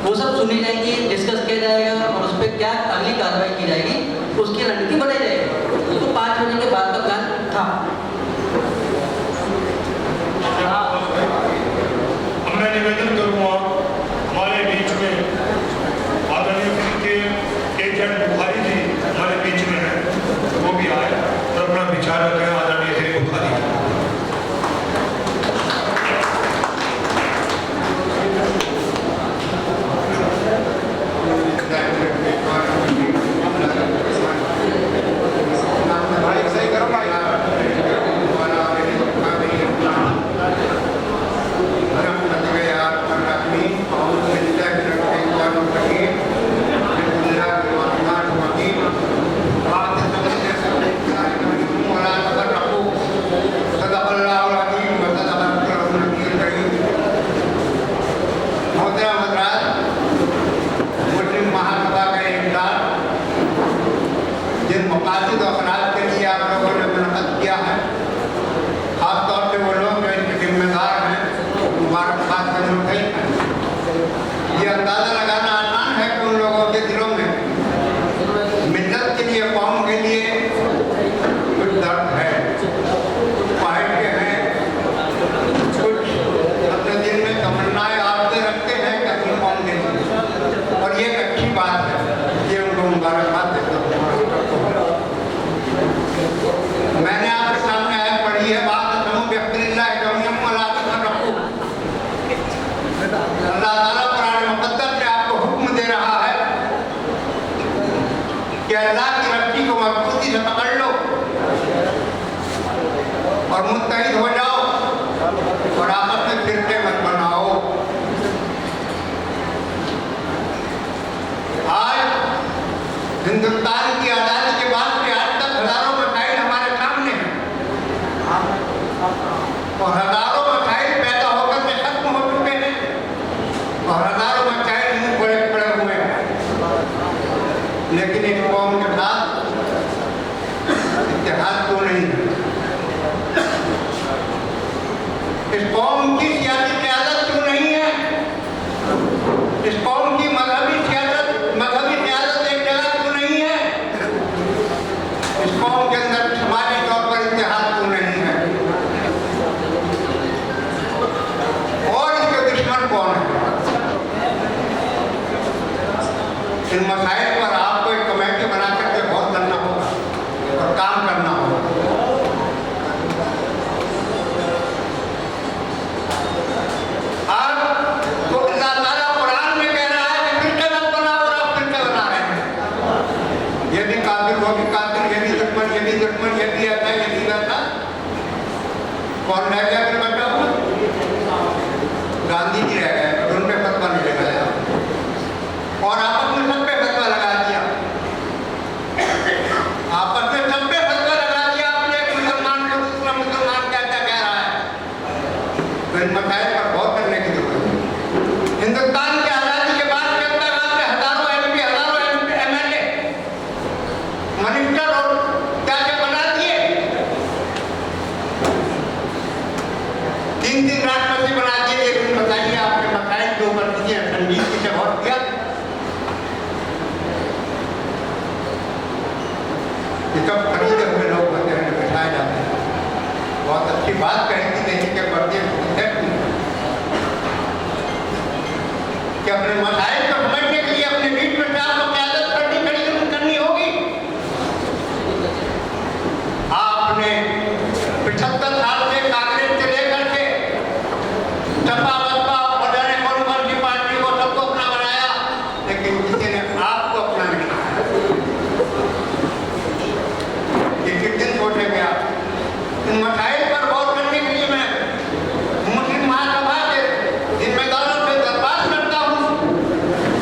वो सब सुनी जाएगी, डिस्कस किया जाएगा और उस पर क्या अगली कार्रवाई की जाएगी, उसकी रणनीति बनाई जाएगी। तो 5 बजे के बाद का प्लान था। मैं निवेदन करूँगा, हमारे बीच में आदरणीय फिल्म के एजेंट बुखारी जी हमारे बीच में हैं, वो भी आए और अपना विचार रखें। आदरणीय फिल्म बुखारी सही करो भाई। मकासद अफराद के लिए आप लोगों ने मुनक़द किया है, खासतौर से वो लोग जो इनके जिम्मेदार हैं, मुबारकबाद का मुस्तहिक़ हैं। ये अंदाज़ा लगाना आसान है कि उन लोगों के दिलों में मिल्लत के लिए, कौम के अल्लाह की रस्सी को मजबूती से पकड़ लो और मुत्तहिद हो जाओ और आपस में फिरके मत बनाओ। आज हिंदुस्तान की आजादी के बाद से आज तक हजारों मसाइल हमारे सामने हैं और हजारों मसाइल पैदा होकर के खत्म हो चुके हैं और हजारों मसाइल मुंह बड़े पड़े हुए हैं, लेकिन इस कौम के साथ इतिहास तो नहीं है। इस कौम की सियासी क़यादत क्यों नहीं है? इस कौम की मजहबी क़यादत एक जगह क्यों नहीं है? इस कौम के अंदर समाजी तौर पर इतिहास क्यों नहीं है? और इसके दुश्मन कौन है? इन मसाइल पर आपको एक कमेटी बना करके बहुत करना होगा और काम करना होगा। तो अल्लाह ताला कुरान में कह रहा है कि फिरके मत बनाओ और आप फिरके बना रहे हैं। ये भी कातिल, वो भी कातिल, ये भी दुश्मन, ये भी दुश्मन, ये भी ऐसा, ये भी वैसा। कौन रह गया फिर बचा हुआ? गांधी जी रह गए, उन पे फतवा नहीं लगाया और आपस में सब पे फतवा लगा दिया। आपस में सब पे फतवा लगा दिया आपने। एक मुसलमान को दूसरा मुसलमान क्या क्या कह रहा है? तो इन मसाइल पर गौर करने की जरूरत है। हिंदुस्तान की आजादी के बाद के अंदर आपने हजारों एमपी, हजारों एमएलए, मिनिस्टर और क्या क्या बना दिए। 3 राष्ट्रपति बना दिए। लेकिन बताइए आपने मसाइल के ऊपर किए संजीदगी से गौर किया? ये सब खरीदे हुए लोग होते हैं, बिठाए जाते हैं। बहुत अच्छी बात कही थी नहीं के पर्दे कि अपने मसाइल को समझने के लिए अपने बीच में आपको क़यादत करनी होगी। आपने 75 साल से कांग्रेस से लेकर के सपा बसपा और जाने कौन कौन सी पार्टी को सबको अपना बनाया, लेकिन किसी ने आपको अपना नहीं बनाया। ये किस दिन सोचेंगे आप? इन मसाइल पर गौर करने के लिए मैं मुस्लिम महासभा के जिम्मेदारों से दरख्वास्त करता हूँ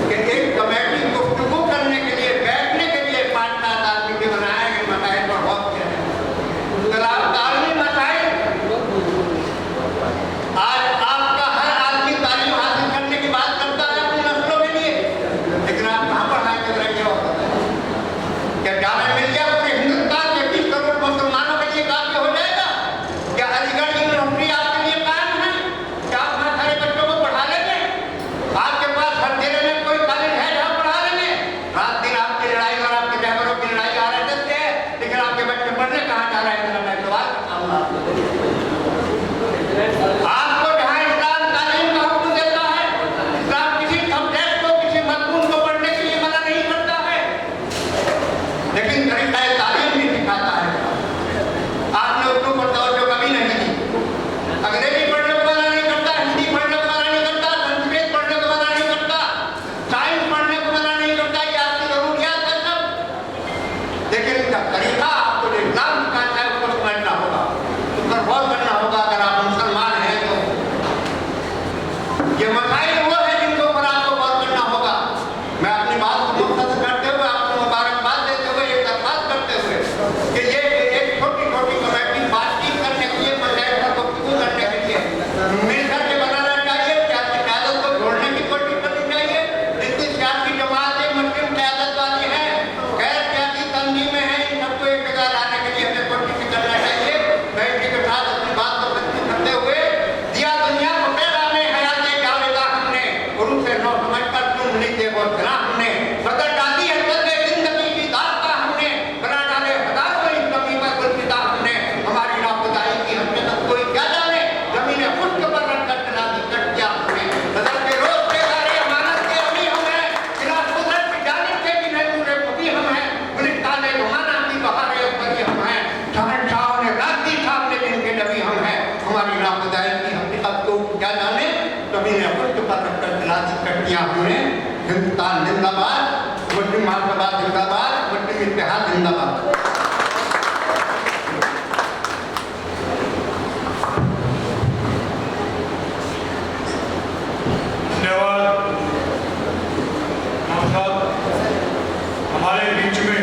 कि एक कमेटी गुफ्तगू करने के लिए, बैठने के लिए 5-7 आदमी के बनाया इन मसाइल पर गौर किया जाए। तालीमी मसाइल, आज आपका हर आदमी तालीम हासिल करने की बात करता है अपनी नस्लों के लिए, लेकिन आप कहाँ पढ़ाए कर रहे हो? क्या जामे मिलिया पूरे हिंदुस्तान के 20 करोड़ मुसलमानों के लिए काफी हो जाएगा? क्या अलीगढ़ यूनिवर्सिटी आपके लिए कायम है? क्या आप वहाँ सारे बच्चों को पढ़ा लेंगे? आपके पास हर जिले में कोई कॉलेज है जहाँ पढ़ा लेंगे? रात दिन आपकी लड़ाई और आपके ड्राइवरों की लड़ाई आ रहे थे, लेकिन आपके बच्चे पढ़ने कहाँ जा रहे हैं? मैं सवाल करता हूँ आपको जहाँ इस्लाम तालीम का हुक्म देता है, इस्लाम किसी सब्जेक्ट को, किसी मजमून को पढ़ने के लिए मना नहीं करता है, लेकिन तरीका तालीम भी सिखाता है। आपने उसके ऊपर तवज्जो कभी नहीं दी। अंग्रेजी पढ़ने को मना नहीं करता, हिंदी पढ़ने को मना नहीं करता, संस्कृत पढ़ने को मना नहीं करता, साइंस पढ़ने को मना नहीं करता। ये आपकी जरूरियात है सब, लेकिन इसका तरीका आपको जो इस्लाम सिखाता है उसको समझना होगा, उस पर गौर करना होगा। अगर आप मुसलमान हैं तो ये मसाइल वो है जिनके ऊपर आपको गौर करना होगा। मैं अपनी बात को मुख्तसर करते हुए, आपको मुबारकबाद देते हुए, एक दरख्वास्त करते हुए कि ये एक छोटी छोटी कमेटी बातचीत करने के लिए, मसाइल पर गुफ्तगू करने के लिए मिलकर के बनाना चाहिए। सियासी क़यादत को जोड़ने की कोशिश करनी चाहिए। जितनी सियासी जमातें मुस्लिम क़यादत वाली हैं, गैर सियासी तंजीमें हैं, इन सबको एक जगह लाने के लिए हमें कोशिश करना चाहिए। मैं इसी के साथ अपनी बिहार जिंदाबाद। धन्यवाद। हमारे बीच में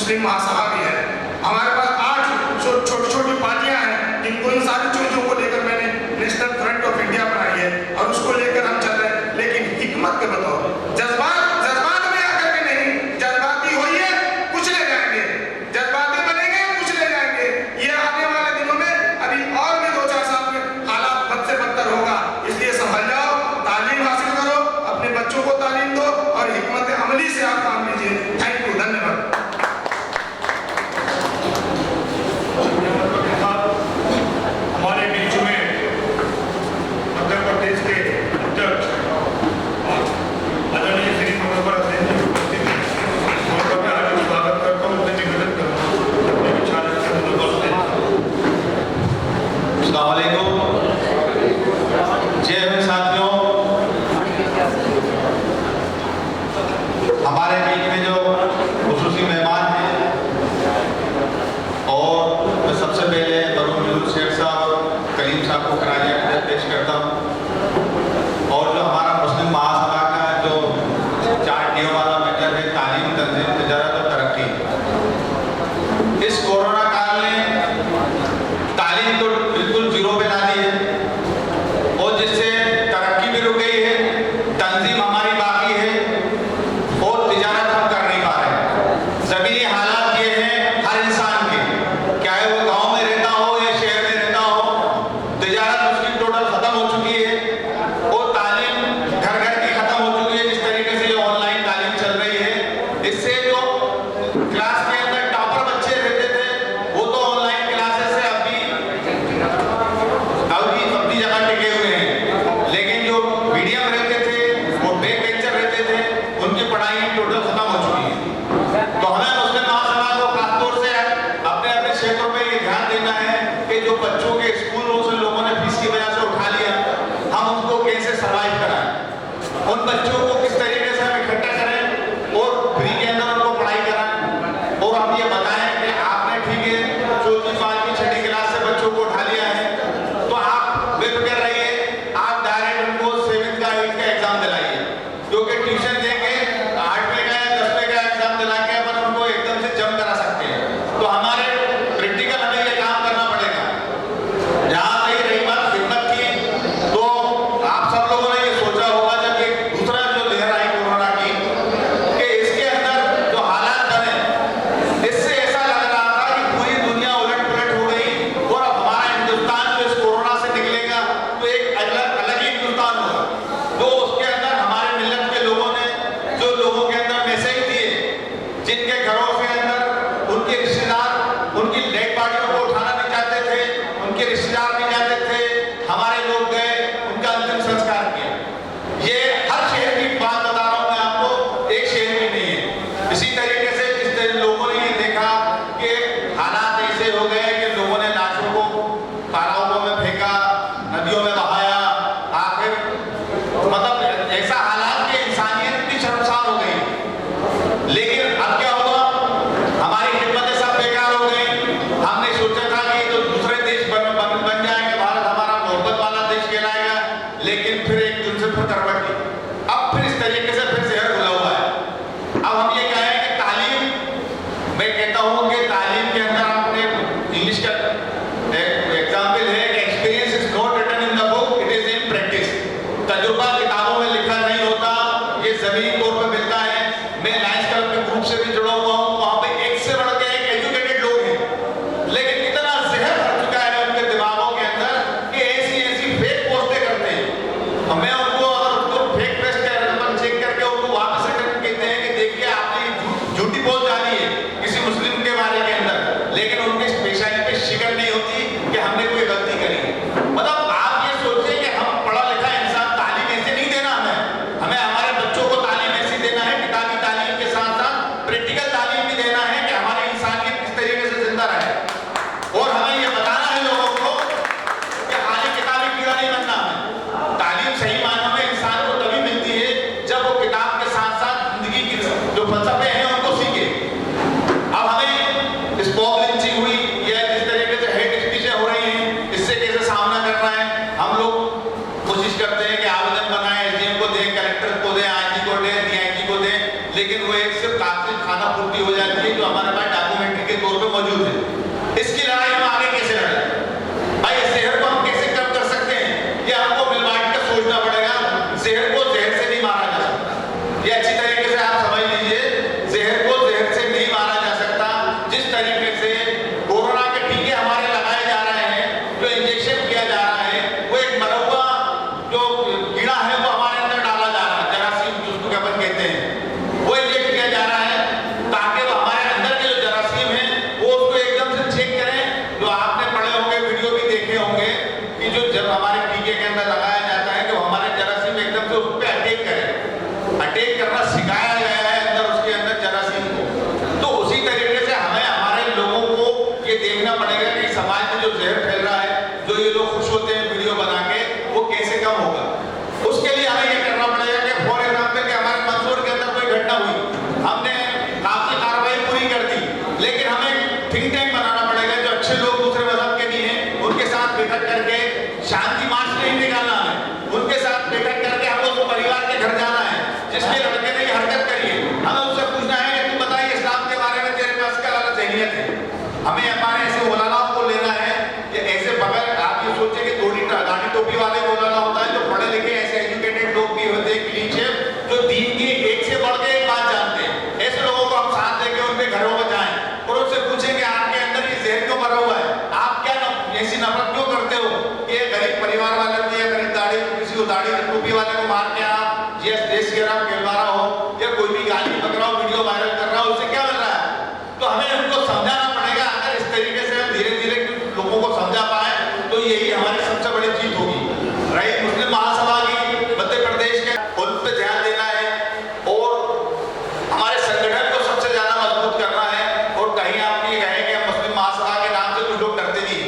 मुस्लिम महासभा भी है। हमारे पास 8 छोटी छोटी पार्टियां हैं, जिनको इन सारी चीजों को लेकर मैंने नेशनल फ्रंट ऑफ इंडिया बनाई है और उसको लेकर हम चल रहे हैं। लेकिन हिकमत के बतौर जज्बात में आकर के नहीं, जज्बाती होइए कुछ ले जाएंगे, जज्बाती बनेंगे कुछ ले जाएंगे। ये आने वाले दिनों में अभी और भी 2-4 साल में हालात बद से बदतर होगा। इसलिए संभल जाओ, तालीम हासिल करो, अपने बच्चों को तालीम दो और हिकमत अमली से आप काम लीजिए। थैंक यू, धन्यवाद। हमारे बीच में मध्य प्रदेश के अध्यक्ष आदरणीय श्री मनोहर अध्यक्ष जी उपस्थित हैं। उनका मैं हार्दिक स्वागत करता हूँ, उनसे निवेदन करता हूँ अपने विचार रखते हुए मनोबल दें। अस्सलाम वालेकुम। जय हिंद साथियों। हमारे बीच में जो खुसूसी मेहमान हैं और मैं सबसे पहले वरुण मिलूर शेख साहब और कलीम साहब को खराज अक़ीदत पेश करता हूँ। और जो हमारा मुस्लिम महासभा का जो 4 टीओ वाला मैटर है, तालीम, तंजीम, तिजारत और तरक्की, इस कोरोना काल में तालीम तो बिल्कुल जीरो पे ला दी है और जिससे तरक्की भी रुक गई है, तंजीम हमारी बाकी है और तिजारत हम कर नहीं पा रहे हैं। ज़मीनी हालात ये हैं हर इंसान के, चाहे वो गांव में रहता हो या शहर में रहता हो, तिजारत उसकी टोटल खत्म हो चुकी है और तालीम घर घर की खत्म हो चुकी है। जिस तरीके से ये ऑनलाइन तालीम चल रही है, इससे जो क्लास के अंदर टॉपर बच्चे रहते थे वो तो ऑनलाइन क्लासेस से अभी अपनी जगह टिके हुए हैं, लेकिन जो मीडियम रहते थे वो बैक बेंचर रहते थे, उनकी पढ़ाई टोटल खत्म हो चुकी है। तो हमें मुस्लिम महासभा को खासतौर से अपने अपने क्षेत्रों में ये ध्यान देना है कि जो बच्चों के स्कूलों से लोगों ने फीस की वजह से उठा लिया, हम उनको कैसे सर्वाइव कराएं, उन बच्चों को किस तरीके से हम इकट्ठा करें और फ्री के अंदर उनको पढ़ाई कराएं। और हम ये बताएं कि आपने ठीक है 4वीं 5वीं 6ठी क्लास से बच्चों को उठा लिया है तो आप बेफिक्र रहिए, आप डायरेक्ट उनको 7th का 8th का एग्जाम दिलाइए, क्योंकि ट्यूशन देके 8वें का या 10वें का एग्जाम दिला के अपन उनको एकदम से जम करा सकते हैं। तो हमारे प्रैक्टिकल हमें ये काम करना पड़ेगा। जहाँ तक रही बात खिदमत की, तो आप सब लोगों ने ये सोचा होगा जब एक दूसरा जो लहर आई कोरोना की, कि इसके अंदर जो हालात बने, इससे ऐसा लग रहा था कि पूरी दुनिया उलट पुलट हो गई और अब हमारा हिंदुस्तान जो इस कोरोना से निकलेगा तो एक अलग ही हिंदुस्तान होगा। तो उसके अंदर हमारे मिल्लत के लोगों ने जो लोगों के अंदर मैसेज दिए, जिनके घरों के अंदर उनके रिश्तेदार उनकी डेड बॉडियों को उठाना नहीं चाहते थे, उनके रिश्तेदार नहीं जाते थे, हमारे लोग गए, उनका अंतिम संस्कार किया। ये हर शहर की बात बता रहा हूँ मैं आपको, एक शहर में नहीं है। इसी तरीके से जिस लोगों ने ये देखा कि हालात ऐसे हो गए कि लोगों ने लाशों को तालाबों में फेंका, नदियों में बहाया, आखिर मतलब ऐसा हालात कि इंसानियत इतनी शर्मसार हो गई। लेकिन अब क्या हुआ, हमारी हिम्मतें सब बेकार हो गई। हमने सोचा था कि तो दूसरे देश बन जाएंगे, भारत हमारा मोहब्बत वाला देश कहलाएगा, लेकिन फिर एक दिन से फिर करवट ली। अब फिर इस तरीके से फिर जहर खुला हुआ है। अब हम ये कहें कि तालीम, मैं कहता हूँ कि तालीम के अंदर आपने इंग्लिश का एग्जाम्पल है कि experience is not written in the book, it is in practice. तजुर्बा किताबों में लिखा नहीं होता, ये जमीनी तौर पर मिलता है। मैं लायंस क्लब के ग्रुप से भी जुड़ा हुआ हूँ, वहाँ पे एक से बढ़ के एक एजुकेटेड लोग हैं, लेकिन इतना जहर भर चुका है उनके दिमागों के अंदर कि ऐसी फेक पोस्टें करते हैं। और मैं उनको अगर उनको फेक पेस्ट चेक करके उनको वापस रिटर्न कहते हैं कि देखिए आपने झूठी पोस्ट डाली है किसी मुस्लिम के बारे के अंदर, लेकिन उनकी स्पेशलिटी पे शिकन नहीं होती कि हमने कोई गलती करी है। मतलब आप ये सोचिए कि हम पढ़ा लिखा इंसान, तालीम ऐसे नहीं देना हमें हमारे बच्चों को तालीम ऐसी देना है, किताबी तालीम के साथ साथ प्रैक्टिकल तालीम भी देना है कि हमारी इंसानियत किस तरीके से जिंदा रहे। और हमें ये बताना है लोगों को कि खाली किताबी कीड़ा नहीं बनना हमें। तालीम सही मायनों में इंसान को तभी मिलती है जब वो किताब के साथ साथ जिंदगी के जो फलसफे हैं उनको सीखे। अब हमें स्पॉक लिंचिंग हुई या जिस तरीके से हेट स्पीचें हो रही हैं, इससे कैसे सामना करना है। हम लोग कोशिश करते हैं कि आवेदन बनाएं, एसडीएम को दें, कलेक्टर को दें, आईजी को दें, डीआईजी को दें, लेकिन वो एक सिर्फ काफी खाना पूर्ति हो जाती है जो हमारे पास मौजूद है। इसकी लड़ाई हम आगे कैसे लड़ें भाई? इस जहर को हम कैसे कम कर सकते हैं? ये हमको मिल बांट कर सोचना पड़ेगा। जहर को जहर से नहीं मारा जा सकता, ये अच्छी तरीके से आप समझ लीजिए। जहर को जहर से नहीं मारा जा सकता। जिस तरीके से कोरोना के टीके हमारे लगाए जा रहे हैं, जो इंजेक्शन किया जा रहा है, वो एक मरा हुआ जो कीड़ा है वो हमारे अंदर डाला जा रहा है, जरासीम जिसको अपन कहते हैं, वो इंजेक्ट किया जा रहा है ताकि वो हमारे अंदर के जो जरासीम है वो उसको एकदम से चेक करें। जो आपने पढ़े होंगे, वीडियो भी देखे होंगे कि जो जब हमारे टीके के अंदर लगाया जाता है तो हमारे जरासीम एकदम से उस पर अटैक करें। अटैक करना सिखाया गया है अंदर, उसके अंदर जरासीम को। तो उसी तरीके से हमें हमारे लोगों को ये देखना पड़ेगा कि समाज में जो जहर फैल रहा है, जो ये लोग खुश होते हैं वीडियो बना के, वो कैसे कम होगा। उसके लिए हमें ये करना पड़ेगा कि फॉर एग्जाम्पल कि हमारे मंदसौर के अंदर कोई घटना हुई, हमने काफी कार्रवाई पूरी कर दी, लेकिन हमें थिंक टैंक बनाना पड़ेगा। जो अच्छे लोग दूसरे मजहब के भी हैं उनके साथ बैठक करके शांति मार्च नहीं निकालना है, उनके साथ बैठक करके हमको तो परिवार के घर जाना है। जिसके लड़के ने ये हरकत करी है, हमें उससे पूछना है कि तू बताइए इस्लाम के बारे में तेरे पास क्या अलग ज़हनियत है। हमें हमारे ऐसे मौलानाओं को लेना है कि ऐसे बगैर आप ये सोचे कि दाढ़ी टोपी वाले मौलाना होता है, जो पढ़े लिखे ऐसे एजुकेटेड लोग भी होते हैं क्लीन शेव, जो दीन की एक से बढ़ के एक बात जानते हैं। ऐसे लोगों को हम साथ लेके उनके घरों में जाएं और उनसे पूछें कि आपके अंदर ये जहर क्यों भरा हुआ है, आप क्या ऐसी नफरत क्यों करते हो कि गरीब परिवार वाले को या गरीब दाढ़ी किसी को दाढ़ी टोपी वाले को मार के आप ये देश के नाम कहलवा रहा हो या कोई भी गाली पकड़ा हो, वीडियो वायरल कर रहा हो, उससे क्या मिल रहा है? तो हमें उनको समझाना पड़ेगा। अगर इस तरीके से हम धीरे धीरे लोगों को समझा पाए तो यही हमारी सबसे बड़ी जीत होगी। रही मुस्लिम महासभा की मध्य प्रदेश के, उन पर ध्यान देना है और हमारे संगठन को सबसे ज्यादा मजबूत करना है। और कहीं आप ये कहें कि हम मुस्लिम महासभा के नाम से कुछ लोग डरते नहीं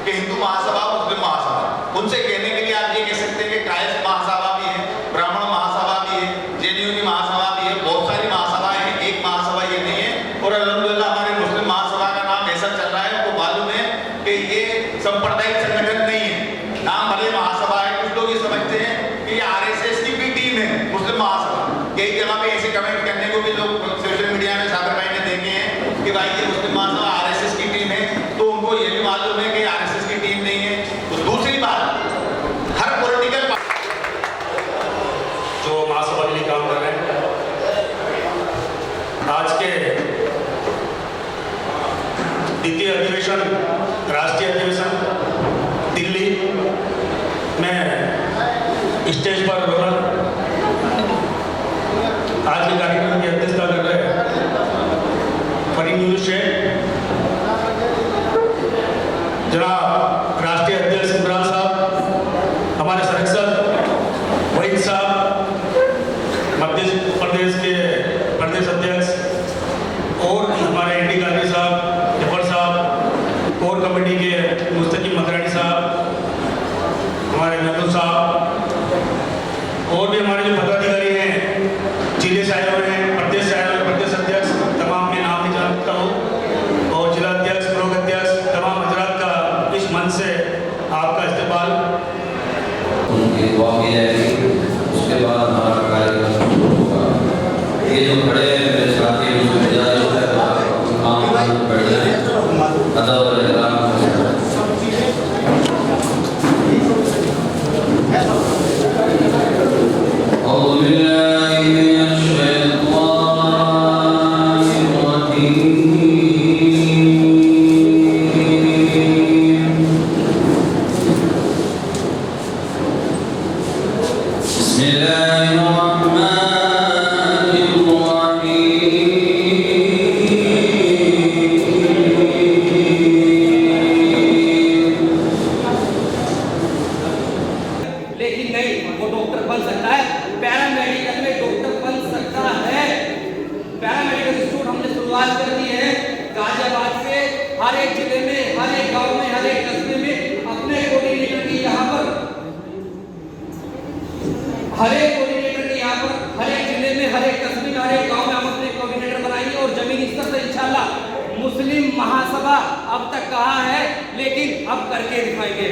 कि हिंदू महासभा, मुस्लिम महासभा, उनसे कहने के लिए आप ये कह सकते हैं कि कायस्थ महासभा भी है, ब्राह्मण महासभा भी है, जेएनयू की महासभा भी है, बहुत सारी महासभाएं हैं, एक महासभा ये नहीं है। और अल्हम्दुलिल्लाह हमारे मुस्लिम महासभा का नाम ऐसा चल रहा है, उनको मालूम है कि ये सांप्रदायिक संगठन नहीं है, नाम भले महासभा है। कुछ लोग ये समझते हैं कि ये आरएसएस की भी टीम है मुस्लिम महासभा। कई जगह पे ऐसे कमेंट करने को भी लोग सोशल मीडिया में सागर भाई ने देखे हैं कि भाई ये मुस्लिम महासभा आरएसएस की टीम है, तो उनको ये भी मालूम है कि आरएसएस की टीम नहीं है। तो दूसरी बात, हर पॉलिटिकल जो महासभा के लिए काम कर रहे हैं, आज के द्वितीय अधिवेशन, राष्ट्रीय अधिवेशन दिल्ली में स्टेज पर आज के कार्यक्रम की अध्यक्षता कर रहे हैं फरी न्यूज से जनाब राष्ट्रीय अध्यक्ष इमरान साहब, हमारे संरक्षक वहीद साहब, मध्य प्रदेश के प्रदेश अध्यक्ष, और हमारे एनडी गांधी साहब, जफर साहब, कोर कमेटी के मुस्तकीम मदरानी साहब, हमारे नदुल साहब, और भी हमारे जो पदाधिकारी हैं, जिले से आए हुए हैं, प्रदेश से आए हुए प्रदेश अध्यक्ष, तमाम में नाम नहीं जानता हूँ, और जिला अध्यक्ष, ब्लॉक अध्यक्ष, तमाम हजरात का इस मंच से आपका इस्तेमाल। उनकी दुआ की जाएगी, उसके बाद हमारा कार्यक्रम शुरू होगा। ये जो खड़े हैं मेरे साथी, उनको गुजारिश है काम बढ़ जाए, अदब और एहतराम। लेकिन नहीं, वो डॉक्टर बन सकता है, पैरामेडिकल में डॉक्टर बन सकता है। पैरामेडिकल इंस्टीट्यूट हमने शुरुआत कर दी है गाजियाबाद से। हर एक जिले में, हर एक गांव में, हर एक कस्बे में अपने कोऑर्डिनेटर की यहाँ पर, हर एक कोऑर्डिनेटर की यहाँ पर, हर एक जिले में, हर एक कस्बे में, हर एक गांव में हम अपने कोऑर्डिनेटर बनाएंगे। और जमीनी स्तर से इंशाल्लाह मुस्लिम महासभा अब तक कहा है, लेकिन अब करके दिखाएंगे।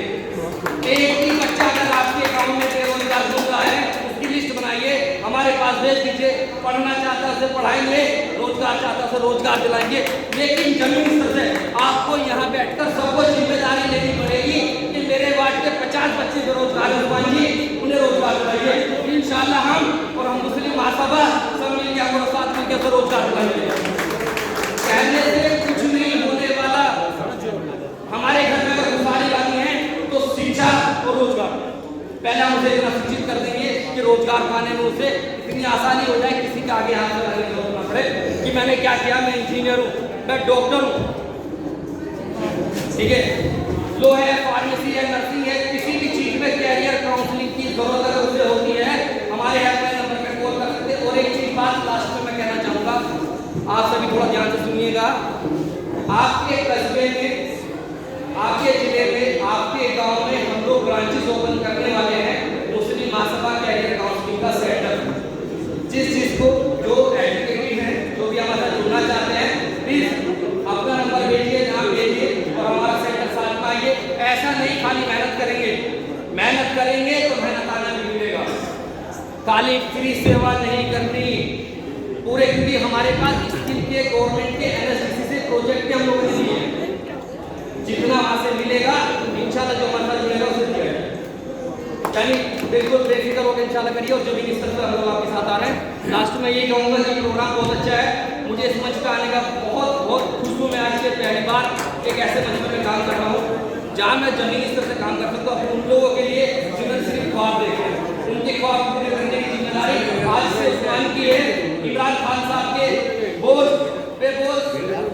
एक ही बच्चा अगर आपके गांव में बेरोजगार घूम रहा है, उसकी लिस्ट बनाइए, हमारे पास भेज दीजिए, पढ़ना चाहता है उसे पढ़ाएंगे, रोजगार चाहता है रोजगार दिलाएंगे, लेकिन जमीन स्तर से आपको यहाँ बैठकर सबको जिम्मेदारी लेनी पड़ेगी कि मेरे वार्ड के 50 बच्चे बेरोजगार हैं जी, उन्हें रोजगार दिलाइए। इंशाल्लाह हम और हम मुस्लिम महासभा सब मिल के और साथ मिलकर रोजगार दिलाएंगे। कहने से कुछ नहीं होने वाला। हमारे घर में अगर खुशहाली लानी है तो शिक्षा और रोजगार, पहले हम उसे इतना शिक्षित कर देंगे कि रोजगार पाने में उसे इतनी आसानी हो जाए, किसी के आगे हाथ लगाने की जरूरत ना पड़े कि मैंने क्या किया, मैं इंजीनियर हूँ, मैं डॉक्टर हूँ, ठीक है, लो है, फार्मेसी है, नर्सिंग है, किसी भी चीज में कैरियर काउंसलिंग की जरूरत अगर उसे होती है, हमारे हेल्पलाइन नंबर पर कॉल कर सकते हैं। और एक चीज बात लास्ट में मैं कहना चाहूँगा, आप सभी थोड़ा ध्यान से सुनिएगा। आपके कस्बे में, आपके जिले में, आपके गांव में हम लोग ब्रांचेस ओपन करने वाले हैं मुस्लिम महासभा कैरियर काउंसलिंग का सेंटर। जिस को जो एजुकेटेड है, जो भी हमारे साथ जुड़ना चाहते हैं, प्लीज अपना नंबर भेजिए, नाम भेजिए और हमारा सेंटर साथ में आइए। ऐसा नहीं खाली मेहनत करेंगे तो मेहनताना भी मिलेगा, खाली फ्री सेवा नहीं करनी पूरे, क्योंकि हमारे पास स्किल के गवर्नमेंट के NSDC से प्रोजेक्ट के हम लोगों ने दिए, जितना वहां से मिलेगा इंशाल्लाह जो हमारे साथ जुड़ेगा उसे दिया है। यानी बिल्कुल बेफिक्र होकर इंशाल्लाह करिए। और जमीनी स्तर पर हम लोग आपके साथ आ रहे हैं। लास्ट में ये कहूँगा कि प्रोग्राम बहुत अच्छा है, मुझे इस मंच पर आने का बहुत खुश हूँ। मैं आज से पहली बार एक ऐसे मंच पर काम कर रहा हूँ जहाँ मैं जमीनी स्तर से काम कर सकता हूँ, उन लोगों के लिए जिन्होंने सिर्फ ख्वाब देखे, उनके ख्वाब पूरे करने की जिम्मेदारी आज से उस्मान की है। इमरान खान साहब के बोझ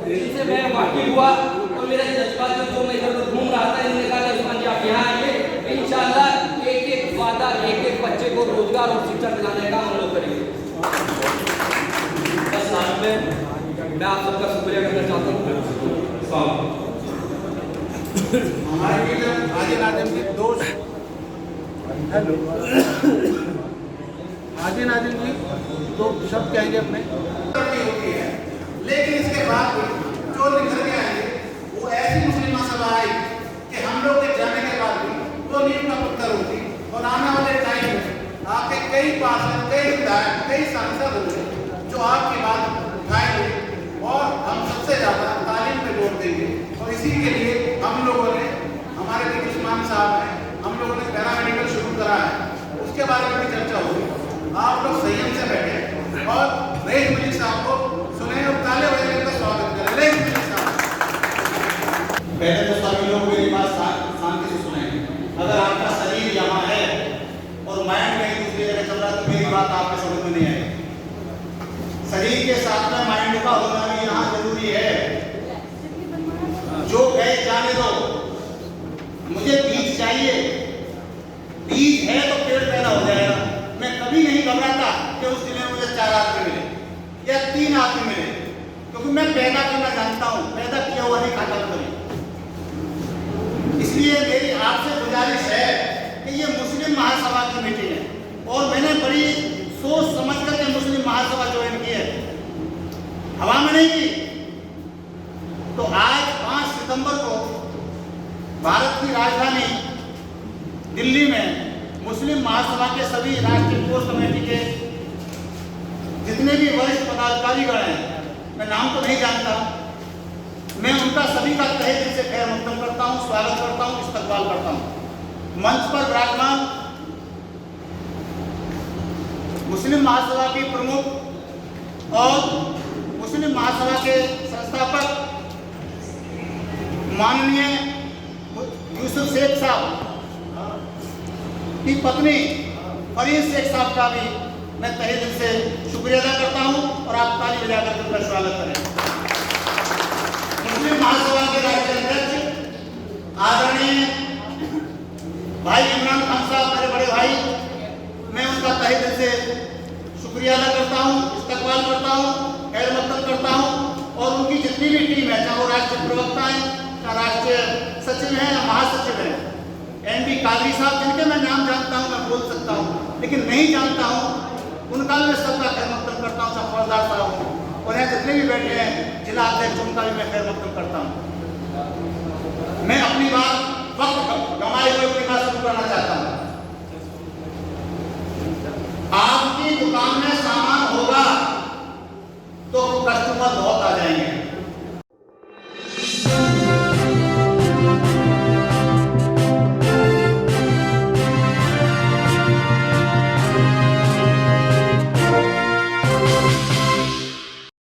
जिनसे मैं वाकिफ हुआ और मेरा जज्बात जो मैं इधर घूम रहा था, इन्होंने कहा उस्मान जी आप यहाँ आइए, इंशाल्लाह एक वादा, एक बच्चे को रोजगार और शिक्षा दिलाने का हम लोग करेंगे। बस लास्ट में मैं आप सबका शुक्रिया करना चाहता हूँ। हमारे बीच हाजी नाजिम जी दो हाजी नाजिम जी दो शब्द कहेंगे अपने। होती है, लेकिन इसके बाद जो निकल के आएंगे वो ऐसी मुस्लिम महासभा आई कि हम लोग के जाने के बाद भी वो नींव का पत्थर होती। और आने वाले टाइम में आपके कई पार्षद, कई विधायक, कई सांसद होंगे जो आपकी बात उठाएंगे और हम सबसे ज्यादा तालीम पे जोर देंगे। और इसी के लिए हम लोगों ने, हमारे बीच उस्मान साहब हैं, हम लोगों ने पैरामेडिकल शुरू करा है, उसके बारे में भी चर्चा होगी। आप लोग संयम से बैठे और रईस मलिक साहब को सुने और ताले बजाने का स्वागत करें। रईस मलिक साहब, पहले तो सभी लोग मेरी बात शांति से सुने। अगर आपका शरीर यहाँ है और माइंड कहीं दूसरी जगह चल रहा है तो मेरी बात आपके समझ में नहीं आएगी। शरीर के साथ में माइंड का होना भी यहाँ जरूरी है। जो गए जाने दो, मुझे बीज चाहिए, बीज है तो पेड़ पैदा हो जाएगा। मैं कभी नहीं घबराता कि उस दिन में मुझे 4 आदमी मिले या 3 आदमी मिले, क्योंकि मैं पैदा करना जानता हूँ, पैदा किया हुआ नहीं खाता कभी। इसलिए मेरी आपसे गुजारिश है कि ये मुस्लिम महासभा की मीटिंग है और मैंने बड़ी सोच समझ करके मुस्लिम महासभा ज्वाइन की है, हवा में नहीं की। तो आज 5 सितंबर को भारत की राजधानी दिल्ली में मुस्लिम महासभा के सभी राष्ट्रीय कोर कमेटी के जितने भी वरिष्ठ पदाधिकारीगण हैं, मैं नाम तो नहीं जानता, मैं उनका सभी का तहे दिल से खैर मकदम करता हूँ, स्वागत करता हूँ, इस्तकबाल करता हूँ। मंच पर विराजमान मुस्लिम महासभा की प्रमुख और मुस्लिम महासभा के संस्थापक माननीय यूसुफ शेख साहब की पत्नी फरीद शेख साहब का भी मैं तहे दिल से शुक्रिया अदा करता हूं और आप ताली बजाकर उनका स्वागत करें। मुस्लिम महासभा के राष्ट्रीय अध्यक्ष आदरणीय भाई इमरान खान साहब, मेरे बड़े भाई, मैं उनका तहे दिल से शुक्रिया अदा करता हूं, इस्तकबाल करता हूं, खैर मकदम करता हूं। और उनकी जितनी भी टीम है, चाहे वो राष्ट्रीय प्रवक्ता है, चाहे राष्ट्रीय सचिव है या महासचिव है, NB कादरी साहब, जिनके मैं नाम जानता हूं, मैं बोल सकता हूं, लेकिन नहीं जानता हूं, उनका भी मैं सबका खैर मकदम करता हूं। सब फौजदार साहब और यहाँ जितने भी बैठे हैं जिला अध्यक्ष, उनका भी मैं खैर मकदम करता हूं। मैं अपनी बात वक्त गंवाए हुए अपनी बात शुरू करना चाहता हूं। आपकी दुकान में सामान होगा तो कस्टमर बहुत आ जाएंगे।